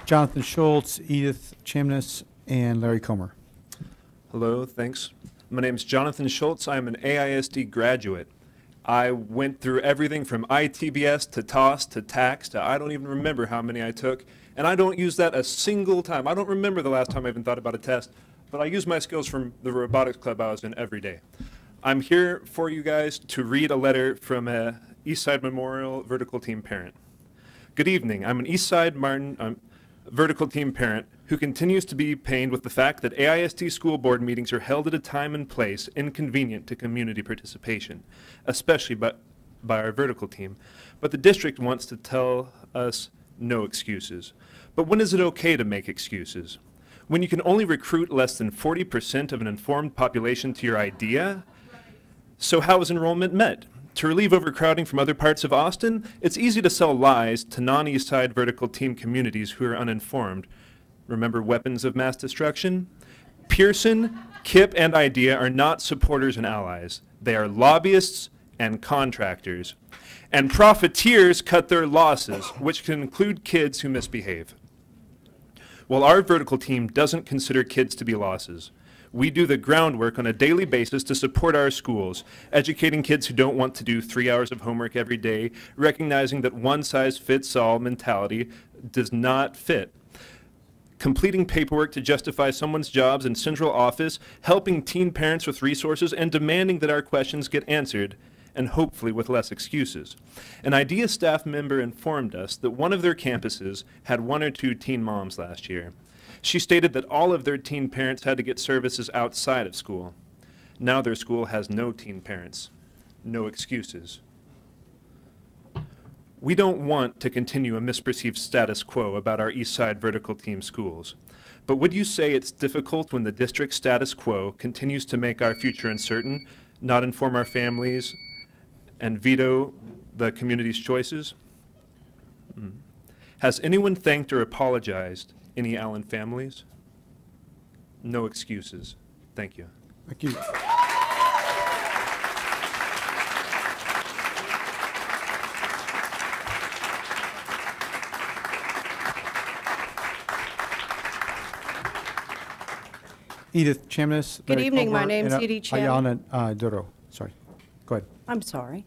[SPEAKER 1] Jonathan Schultz, Edith Chimness, and Larry Comer.
[SPEAKER 10] Hello, thanks. My name is Jonathan Schultz. I'm an AISD graduate. I went through everything from ITBS to TOS to TAX to I don't even remember how many I took, and I don't use that a single time. I don't remember the last time I even thought about a test, but I use my skills from the robotics club I was in every day. I'm here for you guys to read a letter from a Eastside Memorial Vertical Team parent. Good evening. I'm an Eastside Martin vertical team parent who continues to be pained with the fact that AISD school board meetings are held at a time and place inconvenient to community participation, especially by our vertical team. But the district wants to tell us no excuses. But when is it okay to make excuses? When you can only recruit less than 40% of an informed population to your idea? So how is enrollment met? To relieve overcrowding from other parts of Austin, it's easy to sell lies to non-East Side vertical team communities who are uninformed. Remember weapons of mass destruction? Pearson, KIPP, and IDEA are not supporters and allies. They are lobbyists and contractors. And profiteers cut their losses, which can include kids who misbehave. While our vertical team doesn't consider kids to be losses, we do the groundwork on a daily basis to support our schools, educating kids who don't want to do 3 hours of homework every day, recognizing that one-size-fits-all mentality does not fit. Completing paperwork to justify someone's jobs in central office, helping teen parents with resources, and demanding that our questions get answered, and hopefully with less excuses. An IDEA staff member informed us that one of their campuses had 1 or 2 teen moms last year. She stated that all of their teen parents had to get services outside of school. Now their school has no teen parents. No excuses. We don't want to continue a misperceived status quo about our East Side vertical team schools. But would you say it's difficult when the district status quo continues to make our future uncertain, not inform our families, and veto the community's choices? Has anyone thanked or apologized any Allen families? No excuses. Thank you.
[SPEAKER 1] Thank you. Edith Chamness.
[SPEAKER 2] Good
[SPEAKER 1] Larry
[SPEAKER 2] evening. My
[SPEAKER 1] Comer,
[SPEAKER 2] name's
[SPEAKER 1] and,
[SPEAKER 2] Edie Chamness.
[SPEAKER 1] Ayana Duro. Sorry. Go ahead.
[SPEAKER 2] I'm sorry.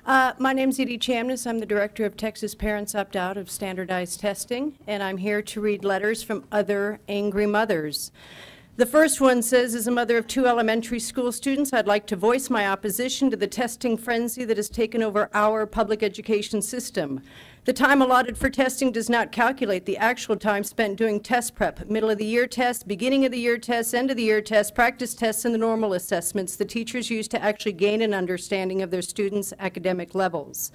[SPEAKER 2] My name's Edie Chamness. I'm the director of Texas Parents Opt Out of Standardized Testing, and I'm here to read letters from other angry mothers. The first one says, as a mother of 2 elementary school students, I'd like to voice my opposition to the testing frenzy that has taken over our public education system. The time allotted for testing does not calculate the actual time spent doing test prep, middle of the year tests, beginning of the year tests, end of the year tests, practice tests, and the normal assessments the teachers use to actually gain an understanding of their students' academic levels.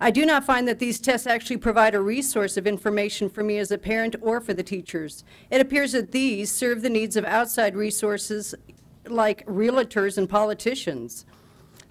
[SPEAKER 2] I do not find that these tests actually provide a resource of information for me as a parent or for the teachers. It appears that these serve the needs of outside resources like realtors and politicians.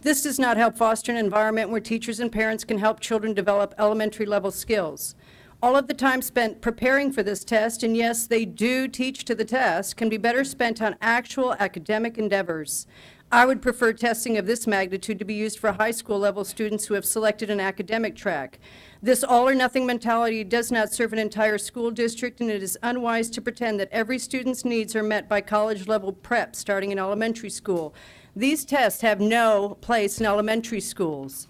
[SPEAKER 2] This does not help foster an environment where teachers and parents can help children develop elementary level skills. All of the time spent preparing for this test, and yes, they do teach to the test, can be better spent on actual academic endeavors. I would prefer testing of this magnitude to be used for high school level students who have selected an academic track. This all or nothing mentality does not serve an entire school district, and it is unwise to pretend that every student's needs are met by college level prep starting in elementary school. These tests have no place in elementary schools.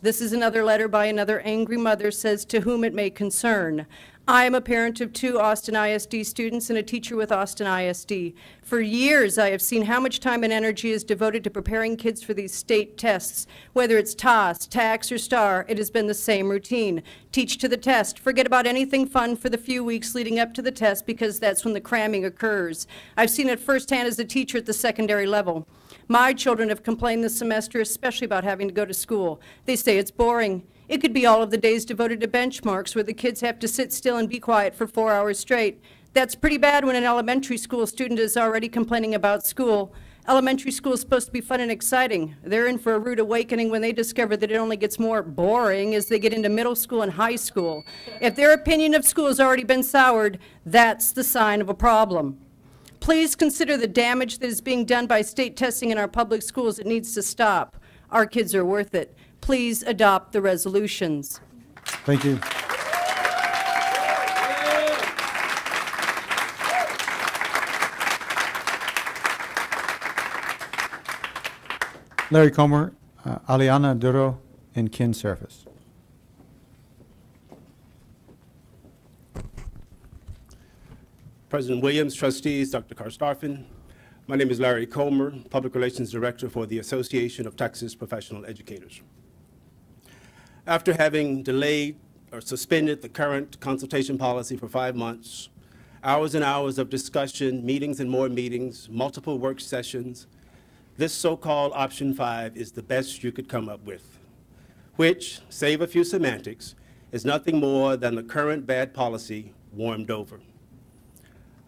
[SPEAKER 2] This is another letter by another angry mother, says, to whom it may concern. I am a parent of 2 Austin ISD students and a teacher with Austin ISD. For years, I have seen how much time and energy is devoted to preparing kids for these state tests. Whether it's TOS, TAX, or STAR, it has been the same routine. Teach to the test. Forget about anything fun for the few weeks leading up to the test because that's when the cramming occurs. I've seen it firsthand as a teacher at the secondary level. My children have complained this semester, especially about having to go to school. They say it's boring. It could be all of the days devoted to benchmarks where the kids have to sit still and be quiet for 4 hours straight. That's pretty bad when an elementary school student is already complaining about school. Elementary school is supposed to be fun and exciting. They're in for a rude awakening when they discover that it only gets more boring as they get into middle school and high school. If their opinion of school has already been soured, that's the sign of a problem. Please consider the damage that is being done by state testing in our public schools. It needs to stop. Our kids are worth it. Please adopt the resolutions.
[SPEAKER 1] Thank you. Larry Comer, Aliana Duro, and Ken Surface.
[SPEAKER 11] President Williams, trustees, Dr. Karstafen. My name is Larry Comer, Public Relations Director for the Association of Texas Professional Educators. After having delayed or suspended the current consultation policy for 5 months, hours and hours of discussion, meetings and more meetings, multiple work sessions. This so-called option 5 is the best you could come up with, which, save a few semantics, is nothing more than the current bad policy warmed over.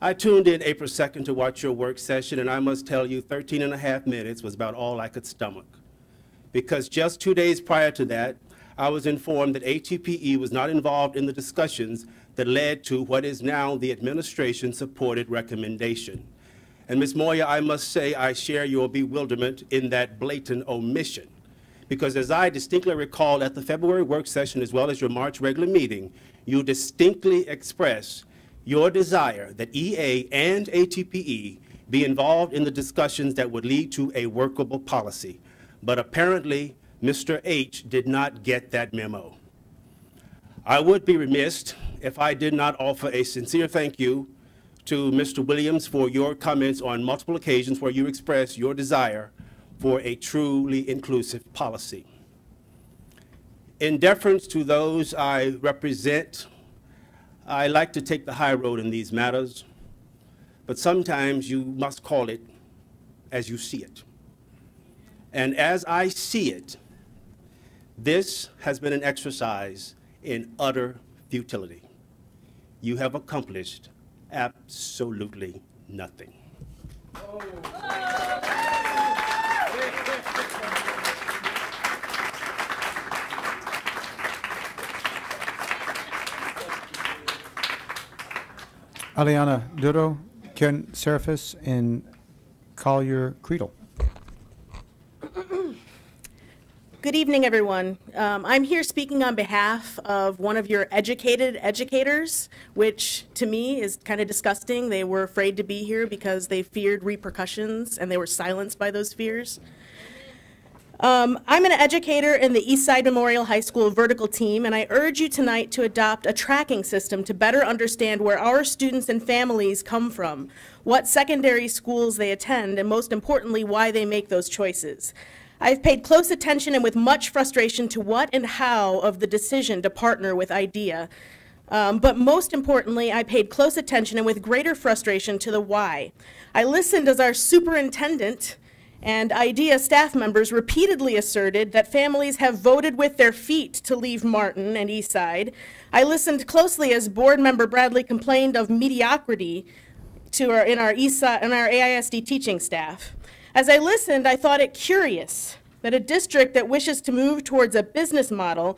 [SPEAKER 11] I tuned in April 2nd to watch your work session, and I must tell you 13 and a half minutes was about all I could stomach. Because just 2 days prior to that, I was informed that ATPE was not involved in the discussions that led to what is now the administration-supported recommendation. And Ms. Moya, I must say I share your bewilderment in that blatant omission. Because as I distinctly recall at the February work session as well as your March regular meeting, you distinctly expressed your desire that EA and ATPE be involved in the discussions that would lead to a workable policy. But apparently, Mr. H did not get that memo. I would be remiss if I did not offer a sincere thank you to Mr. Williams for your comments on multiple occasions where you expressed your desire for a truly inclusive policy. In deference to those I represent, I like to take the high road in these matters, but sometimes you must call it as you see it. And as I see it, this has been an exercise in utter futility. You have accomplished absolutely nothing.
[SPEAKER 1] Aliana Duro, Karen Serafis, and Collier Creedle.
[SPEAKER 12] Good evening, everyone. I'm here speaking on behalf of one of your educated educators, which to me is kind of disgusting. They were afraid to be here because they feared repercussions and they were silenced by those fears. I'm an educator in the Eastside Memorial High School vertical team, and I urge you tonight to adopt a tracking system to better understand where our students and families come from, what secondary schools they attend, and most importantly, why they make those choices. I've paid close attention and with much frustration to what and how of the decision to partner with IDEA. But most importantly, I paid close attention and with greater frustration to the why. I listened as our superintendent and IDEA staff members repeatedly asserted that families have voted with their feet to leave Martin and Eastside. I listened closely as board member Bradley complained of mediocrity in our AISD teaching staff. As I listened, I thought it curious that a district that wishes to move towards a business model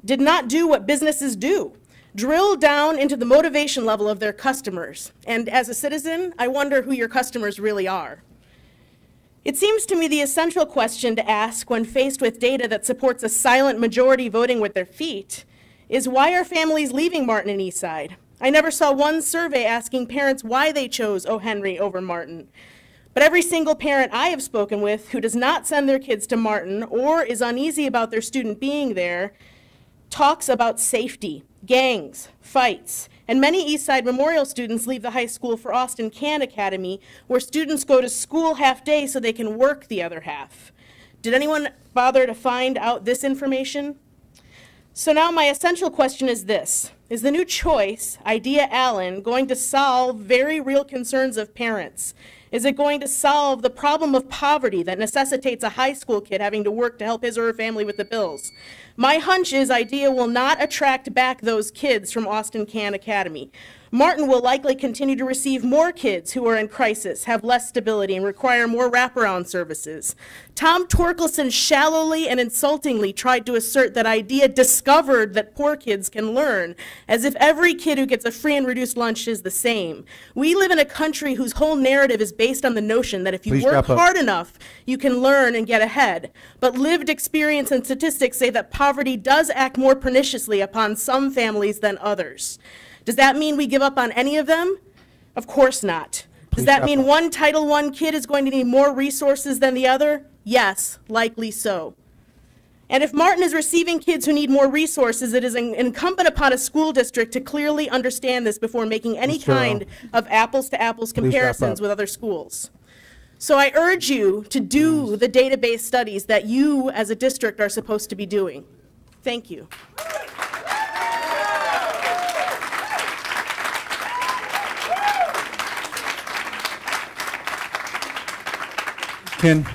[SPEAKER 12] did not do what businesses do, drill down into the motivation level of their customers. And as a citizen, I wonder who your customers really are. It seems to me the essential question to ask when faced with data that supports a silent majority voting with their feet is why are families leaving Martin and Eastside? I never saw one survey asking parents why they chose O. Henry over Martin. But every single parent I have spoken with who does not send their kids to Martin or is uneasy about their student being there talks about safety, gangs, fights, and many Eastside Memorial students leave the high school for Austin Can Academy, where students go to school half day so they can work the other half. Did anyone bother to find out this information? So now my essential question is this. Is the new choice, IDEA Allen, going to solve very real concerns of parents? Is it going to solve the problem of poverty that necessitates a high school kid having to work to help his or her family with the bills? My hunch is IDEA will not attract back those kids from Austin Can Academy. Martin will likely continue to receive more kids who are in crisis, have less stability, and require more wraparound services. Tom Torkelson shallowly and insultingly tried to assert that IDEA discovered that poor kids can learn, as if every kid who gets a free and reduced lunch is the same. We live in a country whose whole narrative is based on the notion that if you work hard enough, you can learn and get ahead. But lived experience and statistics say that poverty does act more perniciously upon some families than others. Does that mean we give up on any of them? Of course not. Does that mean one Title I kid is going to need more resources than the other? Yes, likely so. And if Martin is receiving kids who need more resources, it is incumbent upon a school district to clearly understand this before making any kind of apples-to-apples comparisons with other schools. So I urge you to do the database studies that you as a district are supposed to be doing. Thank you.
[SPEAKER 1] Ken.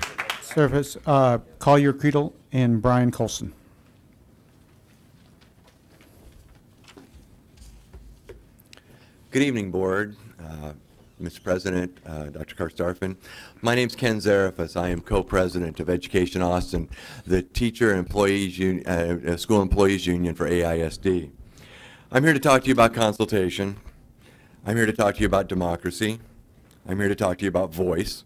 [SPEAKER 1] Service, Collier Creedle and Brian Colson.
[SPEAKER 13] Good evening, Board, Mr. President, Dr. Karstarfin. My name is Ken Zarefas. I am co-president of Education Austin, the Teacher and School Employees Union for AISD. I'm here to talk to you about consultation. I'm here to talk to you about democracy. I'm here to talk to you about voice.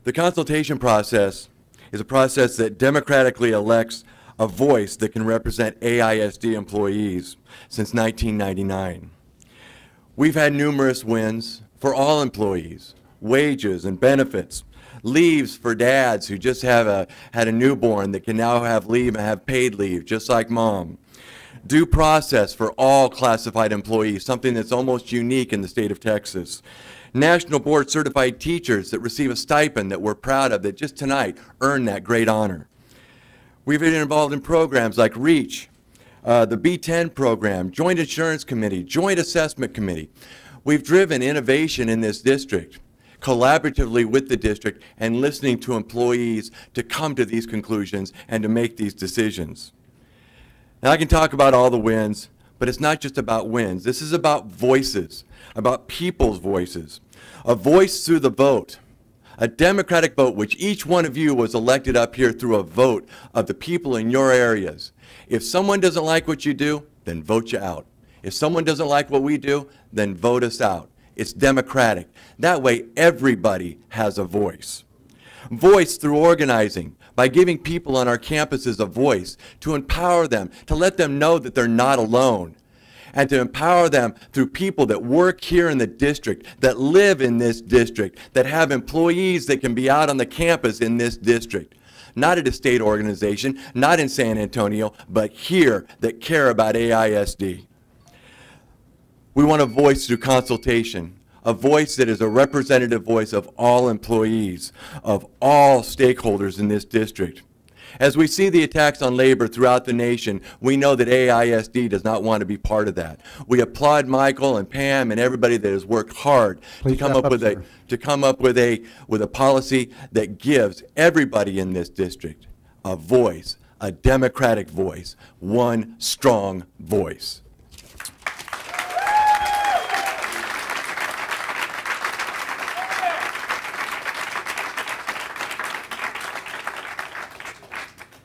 [SPEAKER 13] The consultation process is a process that democratically elects a voice that can represent AISD employees since 1999. We've had numerous wins for all employees, wages and benefits, leaves for dads who just had a newborn that can now have leave and have paid leave, just like mom. Due process for all classified employees, something that's almost unique in the state of Texas. National board certified teachers that receive a stipend that we're proud of that just tonight earned that great honor. We've been involved in programs like REACH, the B10 program, Joint Insurance Committee, Joint Assessment Committee. We've driven innovation in this district, collaboratively with the district and listening to employees to come to these conclusions and to make these decisions. Now I can talk about all the wins, but it's not just about wins. This is about voices, about people's voices. A voice through the vote. A democratic vote, which each one of you was elected up here through a vote of the people in your areas. If someone doesn't like what you do, then vote you out. If someone doesn't like what we do, then vote us out. It's democratic. That way, everybody has a voice. Voice through organizing, by giving people on our campuses a voice, to empower them, to let them know that they're not alone. And to empower them through people that work here in the district, that live in this district, that have employees that can be out on the campus in this district. Not at a state organization, not in San Antonio, but here that care about AISD. We want a voice through consultation, a voice that is a representative voice of all employees, of all stakeholders in this district. As we see the attacks on labor throughout the nation, we know that AISD does not want to be part of that. We applaud Michael and Pam and everybody that has worked hard to come up with a policy that gives everybody in this district a voice, a democratic voice, one strong voice.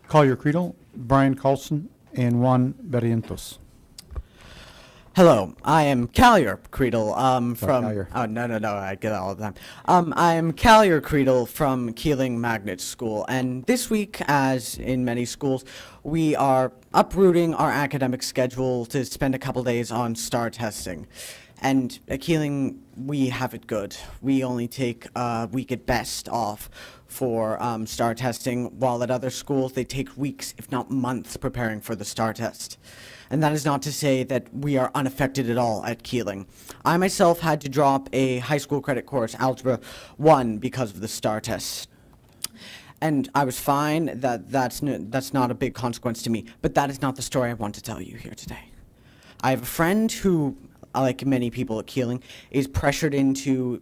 [SPEAKER 1] Collier Creedle, Brian Carlson, and Juan Berrientos.
[SPEAKER 14] Hello, I am Collier Creedle from.
[SPEAKER 1] Collier.
[SPEAKER 14] Oh no, I get that all the time. I am Collier Creedle from Keeling Magnet School, and this week, as in many schools, we are uprooting our academic schedule to spend a couple days on STAR testing. And at Keeling, we have it good. We only take a week at best off for STAR testing, while at other schools they take weeks, if not months, preparing for the STAR test. And that is not to say that we are unaffected at all at Keeling. I myself had to drop a high school credit course, Algebra 1, because of the STAR test. And I was fine, that's not a big consequence to me, but that is not the story I want to tell you here today. I have a friend who, like many people at Keeling, is pressured into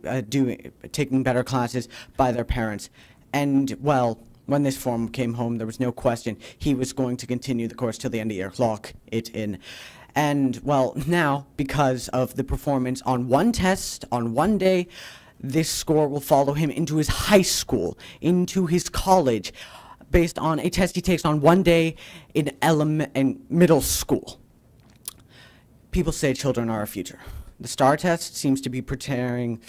[SPEAKER 14] taking better classes by their parents. And, well, when this form came home, there was no question he was going to continue the course till the end of the year, lock it in. And, well, now, because of the performance on one test, on one day, this score will follow him into his high school, into his college, based on a test he takes on one day in middle school. People say children are our future. The STAR test seems to be preparing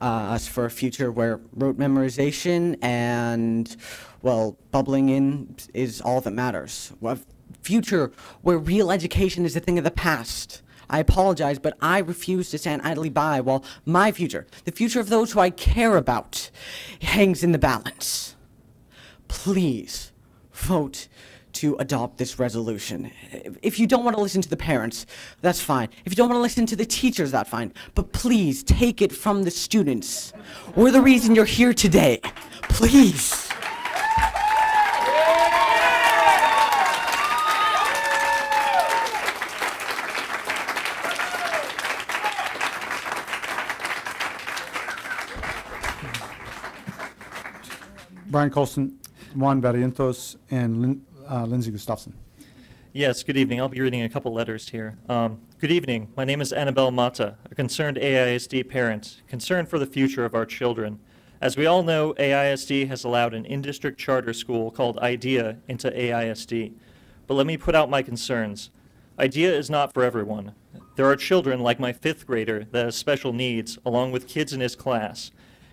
[SPEAKER 14] us for a future where rote memorization and, well, bubbling in is all that matters. A future where real education is a thing of the past. I apologize, but I refuse to stand idly by while my future, the future of those who I care about, hangs in the balance. Please vote to adopt this resolution. If you don't want to listen to the parents, that's fine. If you don't want to listen to the teachers, that's fine. But please take it from the students. We're the reason you're here today. Please.
[SPEAKER 1] Brian Colson, Juan Barrientos, and Lindsay Gustafson.
[SPEAKER 9] Yes, good evening. I'll be reading a couple letters here. Good evening. My name is Annabelle Mata, a concerned AISD parent, concerned for the future of our children. As we all know, AISD has allowed an in-district charter school called IDEA into AISD. But let me put out my concerns. IDEA is not for everyone. There are children like my 5th grader that has special needs, along with kids in his class.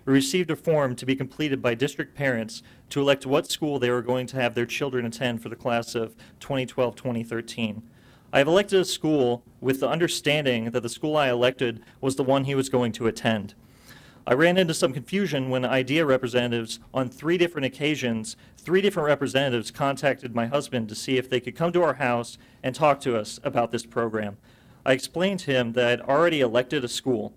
[SPEAKER 9] We received a form to be completed by district parents to elect what school they were going to have their children attend for the class of 2012-2013. I have elected a school with the understanding that the school I elected was the one he was going to attend. I ran into some confusion when IDEA representatives on 3 different occasions, 3 different representatives contacted my husband to see if they could come to our house and talk to us about this program. I explained to him that I had already elected a school.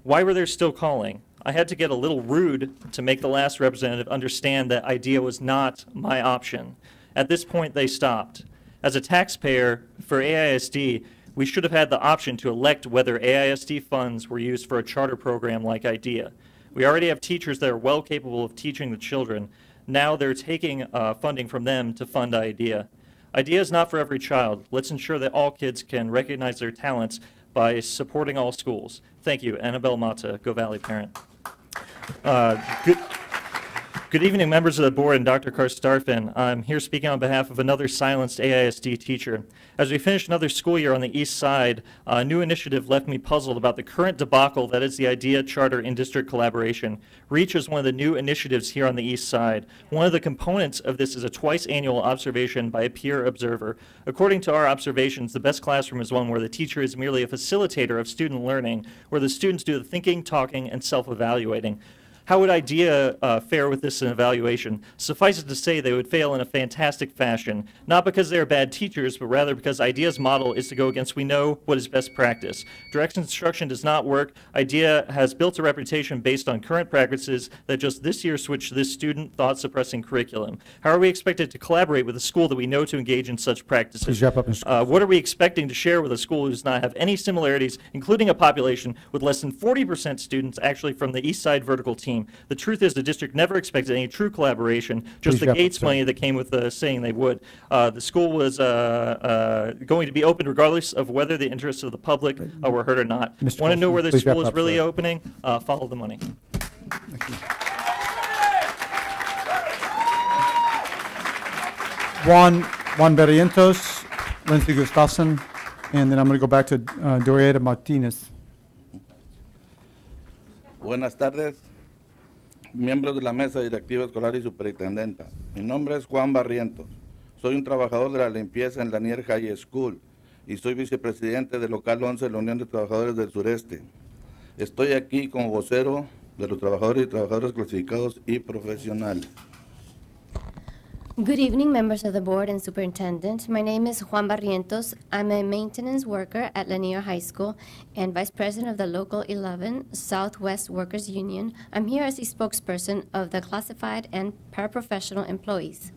[SPEAKER 9] Why were they still calling? I had to get a little rude to make the last representative understand that IDEA was not my option. At this point, they stopped. As a taxpayer for AISD, we should have had the option to elect whether AISD funds were used for a charter program like IDEA. We already have teachers that are well capable of teaching the children. Now they're taking funding from them to fund IDEA. IDEA is not for every child. Let's ensure that all kids can recognize their talents by supporting all schools. Thank you. Annabelle Mata, Go Valley parent. Good evening, members of the board and Dr. Karstarfin. I'm here speaking on behalf of another silenced AISD teacher. As we finish another school year on the east side, a new initiative left me puzzled about the current debacle that is the IDEA Charter in-district collaboration. REACH is one of the new initiatives here on the east side. One of the components of this is a twice-annual observation by a peer observer. According to our observations, the best classroom is one where the teacher is merely a facilitator of student learning, where the students do the thinking, talking, and self-evaluating. How would IDEA fare with this evaluation? Suffice it to say they would fail in a fantastic fashion, not because they are bad teachers, but rather because IDEA's model is to go against we know what is best practice. Direct instruction does not work. IDEA has built a reputation based on current practices that just this year switched to this student thought-suppressing curriculum. How are we expected to collaborate with a school that we know to engage in such practices?
[SPEAKER 1] Please wrap up, Mr.
[SPEAKER 9] What are we expecting to share with a school who does not have any similarities, including a population with less than 40% students actually from the east side vertical team? The truth is the district never expected any true collaboration, just the Gates money that came with saying they would. The school was going to be open regardless of whether the interests of the public were heard or not. Want to know where the school is really opening? Follow the money.
[SPEAKER 1] Juan Barrientos, Lindsay Gustafson, and then I'm going to go back to Dorieta Martinez.
[SPEAKER 15] Buenas tardes, miembros de la mesa directiva escolar y superintendenta. Mi nombre es Juan Barrientos. Soy un trabajador de la limpieza en Lanier High School y soy vicepresidente del local 11 de la Unión de Trabajadores del Sureste. Estoy aquí como vocero de los trabajadores y trabajadoras clasificados y profesionales.
[SPEAKER 8] Good evening, members of the board and superintendent. My name is Juan Barrientos. I'm a maintenance worker at Lanier High School and vice president of the Local 11 Southwest Workers Union. I'm here as the spokesperson of the classified and paraprofessional employees.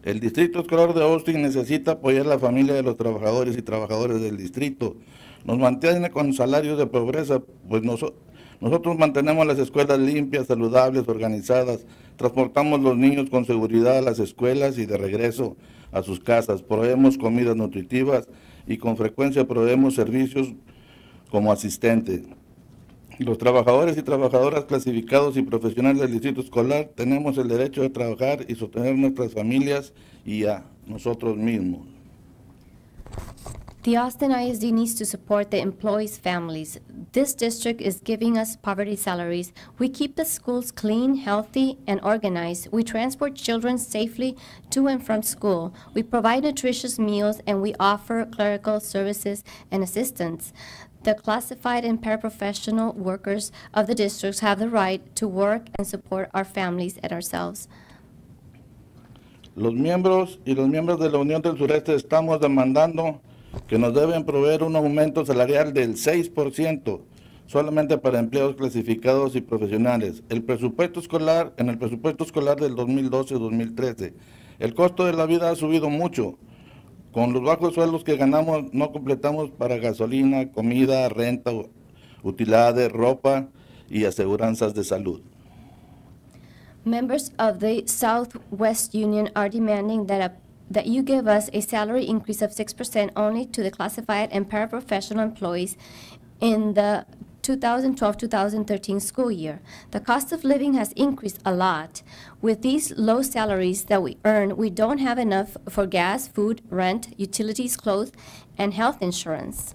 [SPEAKER 15] El Distrito Escolar de Austin necesita apoyar a la familia de los trabajadores y trabajadoras del distrito. Nos mantiene con salarios de pobreza, pues nosotros mantenemos las escuelas limpias, saludables, organizadas, transportamos los niños con seguridad a las escuelas y de regreso a sus casas, proveemos comidas nutritivas y con frecuencia proveemos servicios como asistente. Los trabajadores y trabajadoras clasificados y profesionales del distrito escolar tenemos el derecho de trabajar y sostener nuestras familias y a nosotros mismos.
[SPEAKER 8] The Austin ISD needs to support the employees' families. This district is giving us poverty salaries. We keep the schools clean, healthy, and organized. We transport children safely to and from school. We provide nutritious meals, and we offer clerical services and assistance. The classified and paraprofessional workers of the districts have the right to work and support our families and ourselves.
[SPEAKER 15] Los miembros de la Unión del Sureste estamos demandando que nos deben proveer un aumento salarial del 6% solamente para empleados clasificados y profesionales. En el presupuesto escolar del 2012-2013, el costo de la vida ha subido mucho. Con los bajos sueldos que ganamos no completamos para gasolina, comida, renta, utilidades, ropa y aseguranzas de salud.
[SPEAKER 8] Members of the Southwest Union are demanding that you give us a salary increase of 6% only to the classified and paraprofessional employees in the 2012-2013 school year. The cost of living has increased a lot. With these low salaries that we earn, we don't have enough for gas, food, rent, utilities, clothes, and health insurance.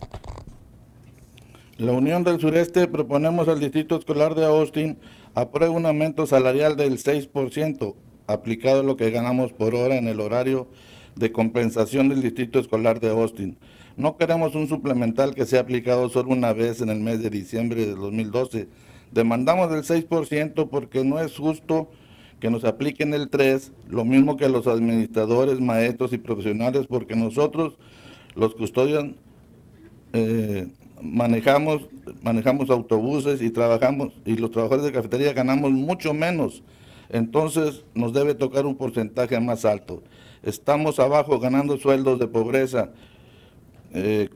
[SPEAKER 15] La Unión del Sureste proponemos al Distrito Escolar de Austin apruebe un aumento salarial del 6%, aplicado a lo que ganamos por hora en el horario de compensación del Distrito Escolar de Austin. No queremos un suplemental que sea aplicado solo una vez en el mes de diciembre de 2012. Demandamos el 6% porque no es justo que nos apliquen el 3%, lo mismo que a los administradores, maestros y profesionales, porque nosotros, los custodian, manejamos autobuses y trabajamos, y los trabajadores de cafetería ganamos mucho menos. Entonces nos debe tocar un porcentaje más alto. Estamos abajo ganando sueldos de pobreza,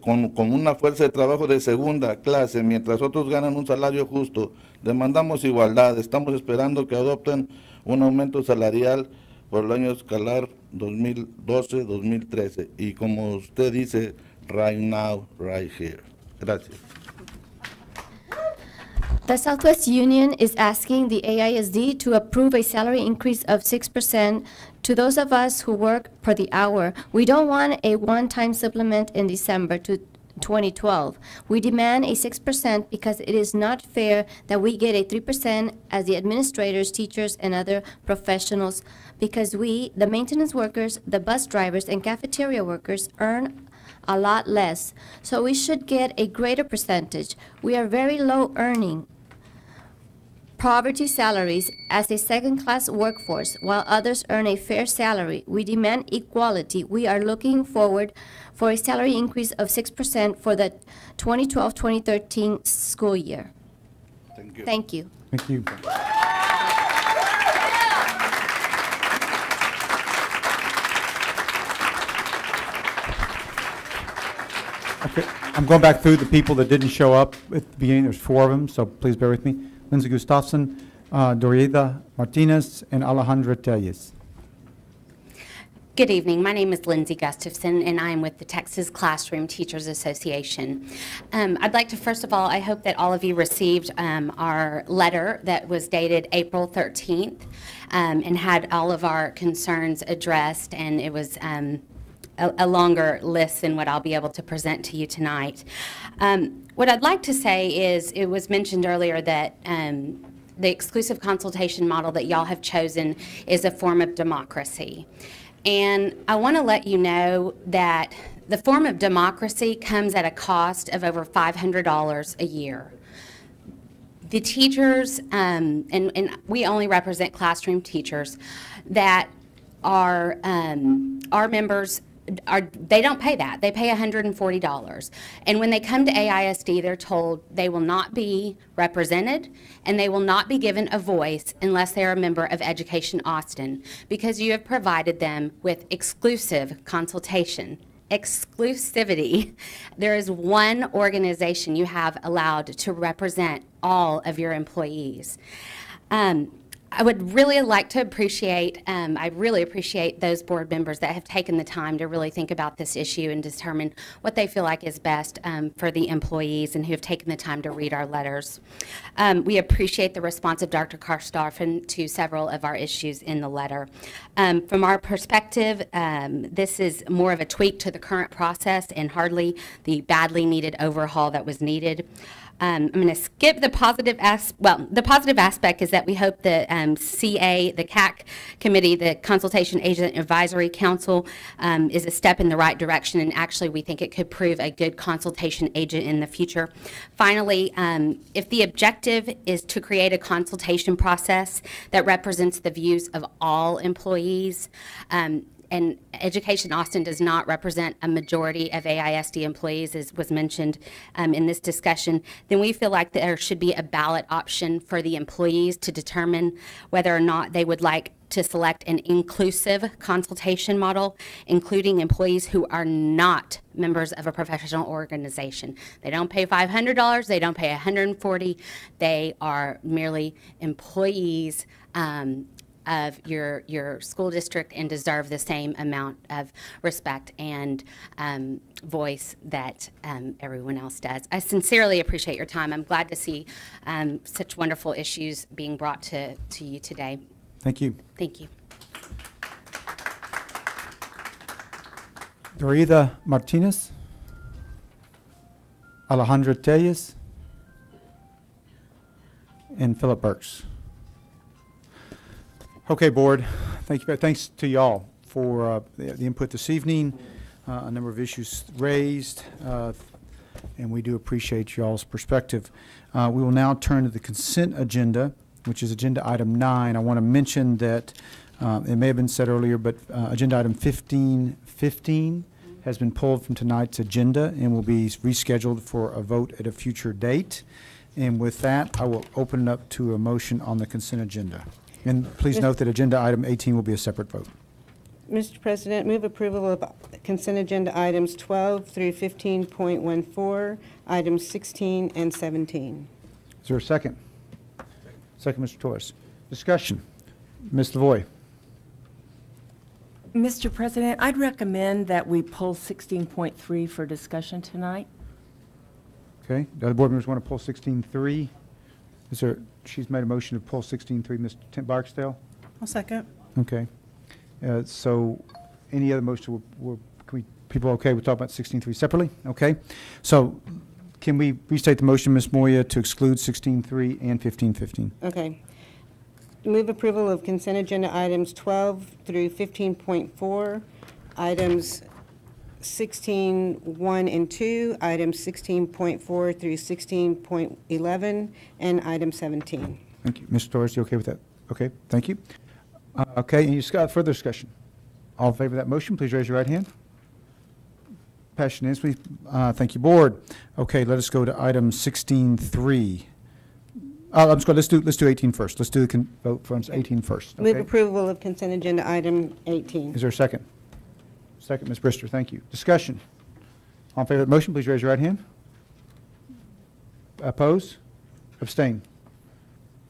[SPEAKER 15] con una fuerza de trabajo de segunda clase, mientras otros ganan un salario justo. Demandamos igualdad. Estamos esperando que adopten un aumento salarial por el año escolar 2012-2013. Y como usted dice, right now, right here. Gracias.
[SPEAKER 8] The Southwest Union is asking the AISD to approve a salary increase of 6% to those of us who work per the hour. We don't want a one-time supplement in December to 2012. We demand a 6% because it is not fair that we get a 3% as the administrators, teachers, and other professionals, because we, the maintenance workers, the bus drivers, and cafeteria workers earn a lot less. So we should get a greater percentage. We are very low earning poverty salaries as a second-class workforce, while others earn a fair salary. We demand equality. We are looking forward for a salary increase of 6% for the 2012-2013 school year.
[SPEAKER 15] Thank you.
[SPEAKER 8] Thank you.
[SPEAKER 1] Thank you. Okay, I'm going back through the people that didn't show up at the beginning. There's 4 of them, so please bear with me. Lindsay Gustafson, Dorieda Martinez, and Alejandra Telles.
[SPEAKER 16] Good evening. My name is Lindsay Gustafson, and I am with the Texas Classroom Teachers Association. I'd like to, first of all, I hope that all of you received our letter that was dated April 13th and had all of our concerns addressed, and it was a longer list than what I'll be able to present to you tonight. What I'd like to say is, it was mentioned earlier that the exclusive consultation model that y'all have chosen is a form of democracy. And I want to let you know that the form of democracy comes at a cost of over $500 a year. The teachers, and we only represent classroom teachers, that are our members, they don't pay that. They pay $140. And when they come to AISD, they're told they will not be represented and they will not be given a voice unless they're a member of Education Austin, because you have provided them with exclusive consultation. Exclusivity. There is one organization you have allowed to represent all of your employees. I would really like to appreciate, I really appreciate those board members that have taken the time to really think about this issue and determine what they feel like is best for the employees, and who have taken the time to read our letters. We appreciate the response of Dr. Karstafen to several of our issues in the letter. From our perspective, this is more of a tweak to the current process and hardly the badly needed overhaul that was needed. I'm going to skip the positive the positive aspect is that we hope the CA, the CAC committee, the Consultation Agent Advisory Council, is a step in the right direction, and actually we think it could prove a good consultation agent in the future. Finally, if the objective is to create a consultation process that represents the views of all employees, and Education Austin does not represent a majority of AISD employees, as was mentioned in this discussion, then we feel like there should be a ballot option for the employees to determine whether or not they would like to select an inclusive consultation model, including employees who are not members of a professional organization. They don't pay $500, they don't pay $140, they are merely employees of your school district and deserve the same amount of respect and voice that everyone else does. I sincerely appreciate your time. I'm glad to see such wonderful issues being brought to you today.
[SPEAKER 1] Thank you.
[SPEAKER 16] Thank you.
[SPEAKER 1] Dorita Martinez, Alejandra Tellez, and Philip Burks. Okay, board. Thank you. Thanks to y'all for the input this evening. A number of issues raised, and we do appreciate y'all's perspective. We will now turn to the consent agenda, which is agenda item 9. I want to mention that it may have been said earlier, but agenda item 1515 has been pulled from tonight's agenda and will be rescheduled for a vote at a future date. And with that, I will open it up to a motion on the consent agenda. And please note that agenda item 18 will be a separate vote.
[SPEAKER 17] Mr. President, move approval of consent agenda items 12 through 15.14, items 16 and 17.
[SPEAKER 1] Is there a second? Second, Mr. Torres. Discussion. Ms. Lavoy.
[SPEAKER 18] Mr. President, I'd recommend that we pull 16.3 for discussion tonight.
[SPEAKER 1] Okay. Do other board members want to pull 16.3? Is there? She's made a motion to pull 16.3. Ms. Barksdale?
[SPEAKER 17] I'll second.
[SPEAKER 1] Okay. So any other motion, people okay with talking about 16.3 separately? Okay. So can we restate the motion, Ms. Moya, to exclude 16.3 and 15.15?
[SPEAKER 17] Okay. Move approval of consent agenda items 12 through 15.4, items 16.1 and 2, items 16.4 through 16.11, and item 17.
[SPEAKER 1] Thank you. Mr. Torres, you okay with that? Okay, thank you. Okay, any further discussion? All in favor of that motion, please raise your right hand. Passed unanimously. Thank you, board. Okay, let us go to item 16.3. Let's do 18 first. Let's do the vote for 18 first. Okay.
[SPEAKER 17] Move approval of consent agenda item 18.
[SPEAKER 1] Is there a second? Second, Ms. Brister. Thank you. Discussion. All in favor of the motion, please raise your right hand. Oppose? Abstain?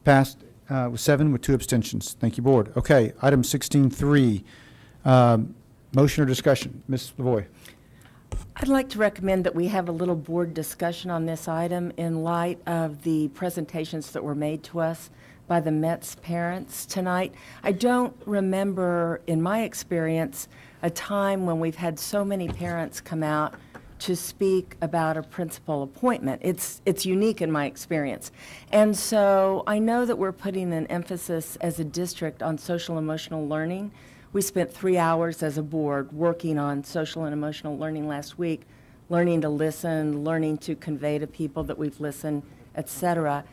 [SPEAKER 1] Passed with 7 with 2 abstentions. Thank you, board. Okay, item 16.3. Motion or discussion? Ms. Lavoy.
[SPEAKER 18] I'd like to recommend that we have a little board discussion on this item in light of the presentations that were made to us by the Mets parents tonight. I don't remember, in my experience, a time when we've had so many parents come out to speak about a principal appointment. It's unique in my experience. And so I know that we're putting an emphasis as a district on social emotional learning. We spent 3 hours as a board working on social and emotional learning last week, learning to listen, learning to convey to people that we've listened, et cetera.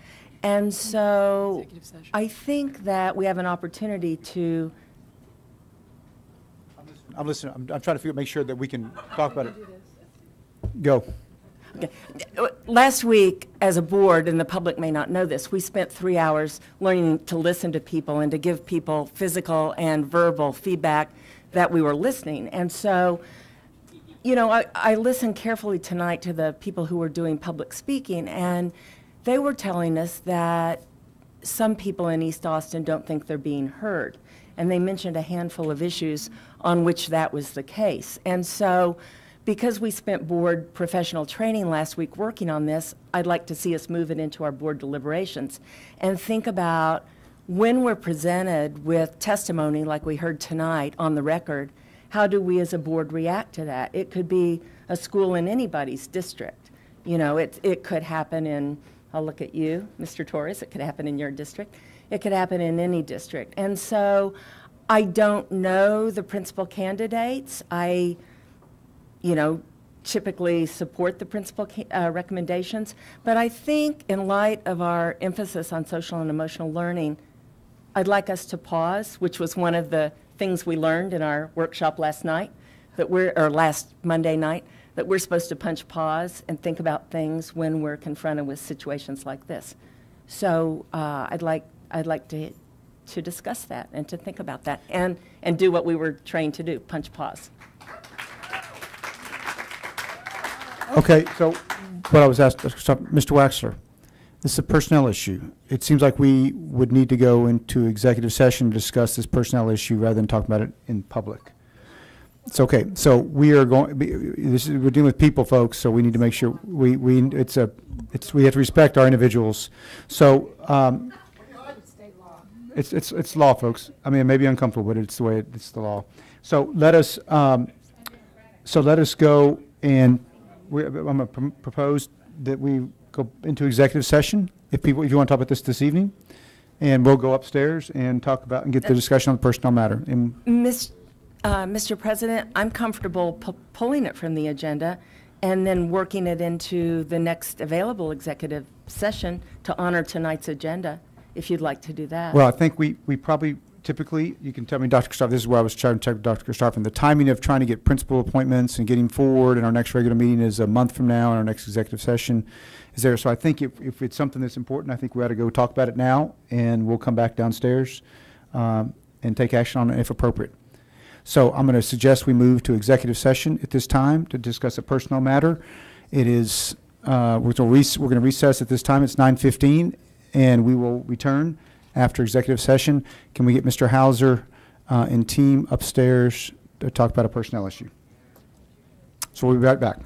[SPEAKER 18] And so I think that we have an opportunity to...
[SPEAKER 1] I'm listening. I'm trying to make sure that we can talk about it. Go.
[SPEAKER 18] Okay. Last week, as a board, and the public may not know this, we spent 3 hours learning to listen to people and to give people physical and verbal feedback that we were listening. And so, you know, I listened carefully tonight to the people who were doing public speaking, and they were telling us that some people in East Austin don't think they're being heard. And they mentioned a handful of issues on which that was the case. And so, because we spent board professional training last week working on this, I'd like to see us move it into our board deliberations and think about when we're presented with testimony like we heard tonight on the record, how do we as a board react to that? It could be a school in anybody's district. You know, it could happen in, I'll look at you, Mr. Torres, it could happen in your district. It could happen in any district. And so I don't know the principal candidates. I typically support the principal recommendations, but I think in light of our emphasis on social and emotional learning, I'd like us to pause, which was one of the things we learned in our workshop last night, or last Monday night, that we're supposed to punch pause and think about things when we're confronted with situations like this. So I'd like to discuss that and to think about that and do what we were trained to do, punch pause.
[SPEAKER 1] Okay, so what I was asked, Mr. Waxler, this is a personnel issue. It seems like we would need to go into executive session to discuss this personnel issue rather than talk about it in public. It's okay. So we are going. We're dealing with people, folks. So we need to make sure we have to respect our individuals. So it's law, folks. I mean, it may be uncomfortable, but it's the way it's the law. So let us go and I'm going to propose that we go into executive session. If you want to talk about this evening, and we'll go upstairs and talk about and get the discussion on the personnel matter.
[SPEAKER 18] Mr. President, I'm comfortable pulling it from the agenda and then working it into the next available executive session to honor tonight's agenda, if you'd like to do that.
[SPEAKER 1] Well, I think we probably typically, you can tell me, Dr. Christoph, this is where I was trying to check with Dr. Christoph, and the timing of trying to get principal appointments and getting forward, and our next regular meeting is a month from now, and our next executive session is there. So I think if it's something that's important, I think we ought to go talk about it now, and we'll come back downstairs and take action on it if appropriate. So I'm going to suggest we move to executive session at this time to discuss a personnel matter. It is, we're going to recess at this time. It's 9:15, and we will return after executive session. Can we get Mr. Hauser and team upstairs to talk about a personnel issue? So we'll be right back.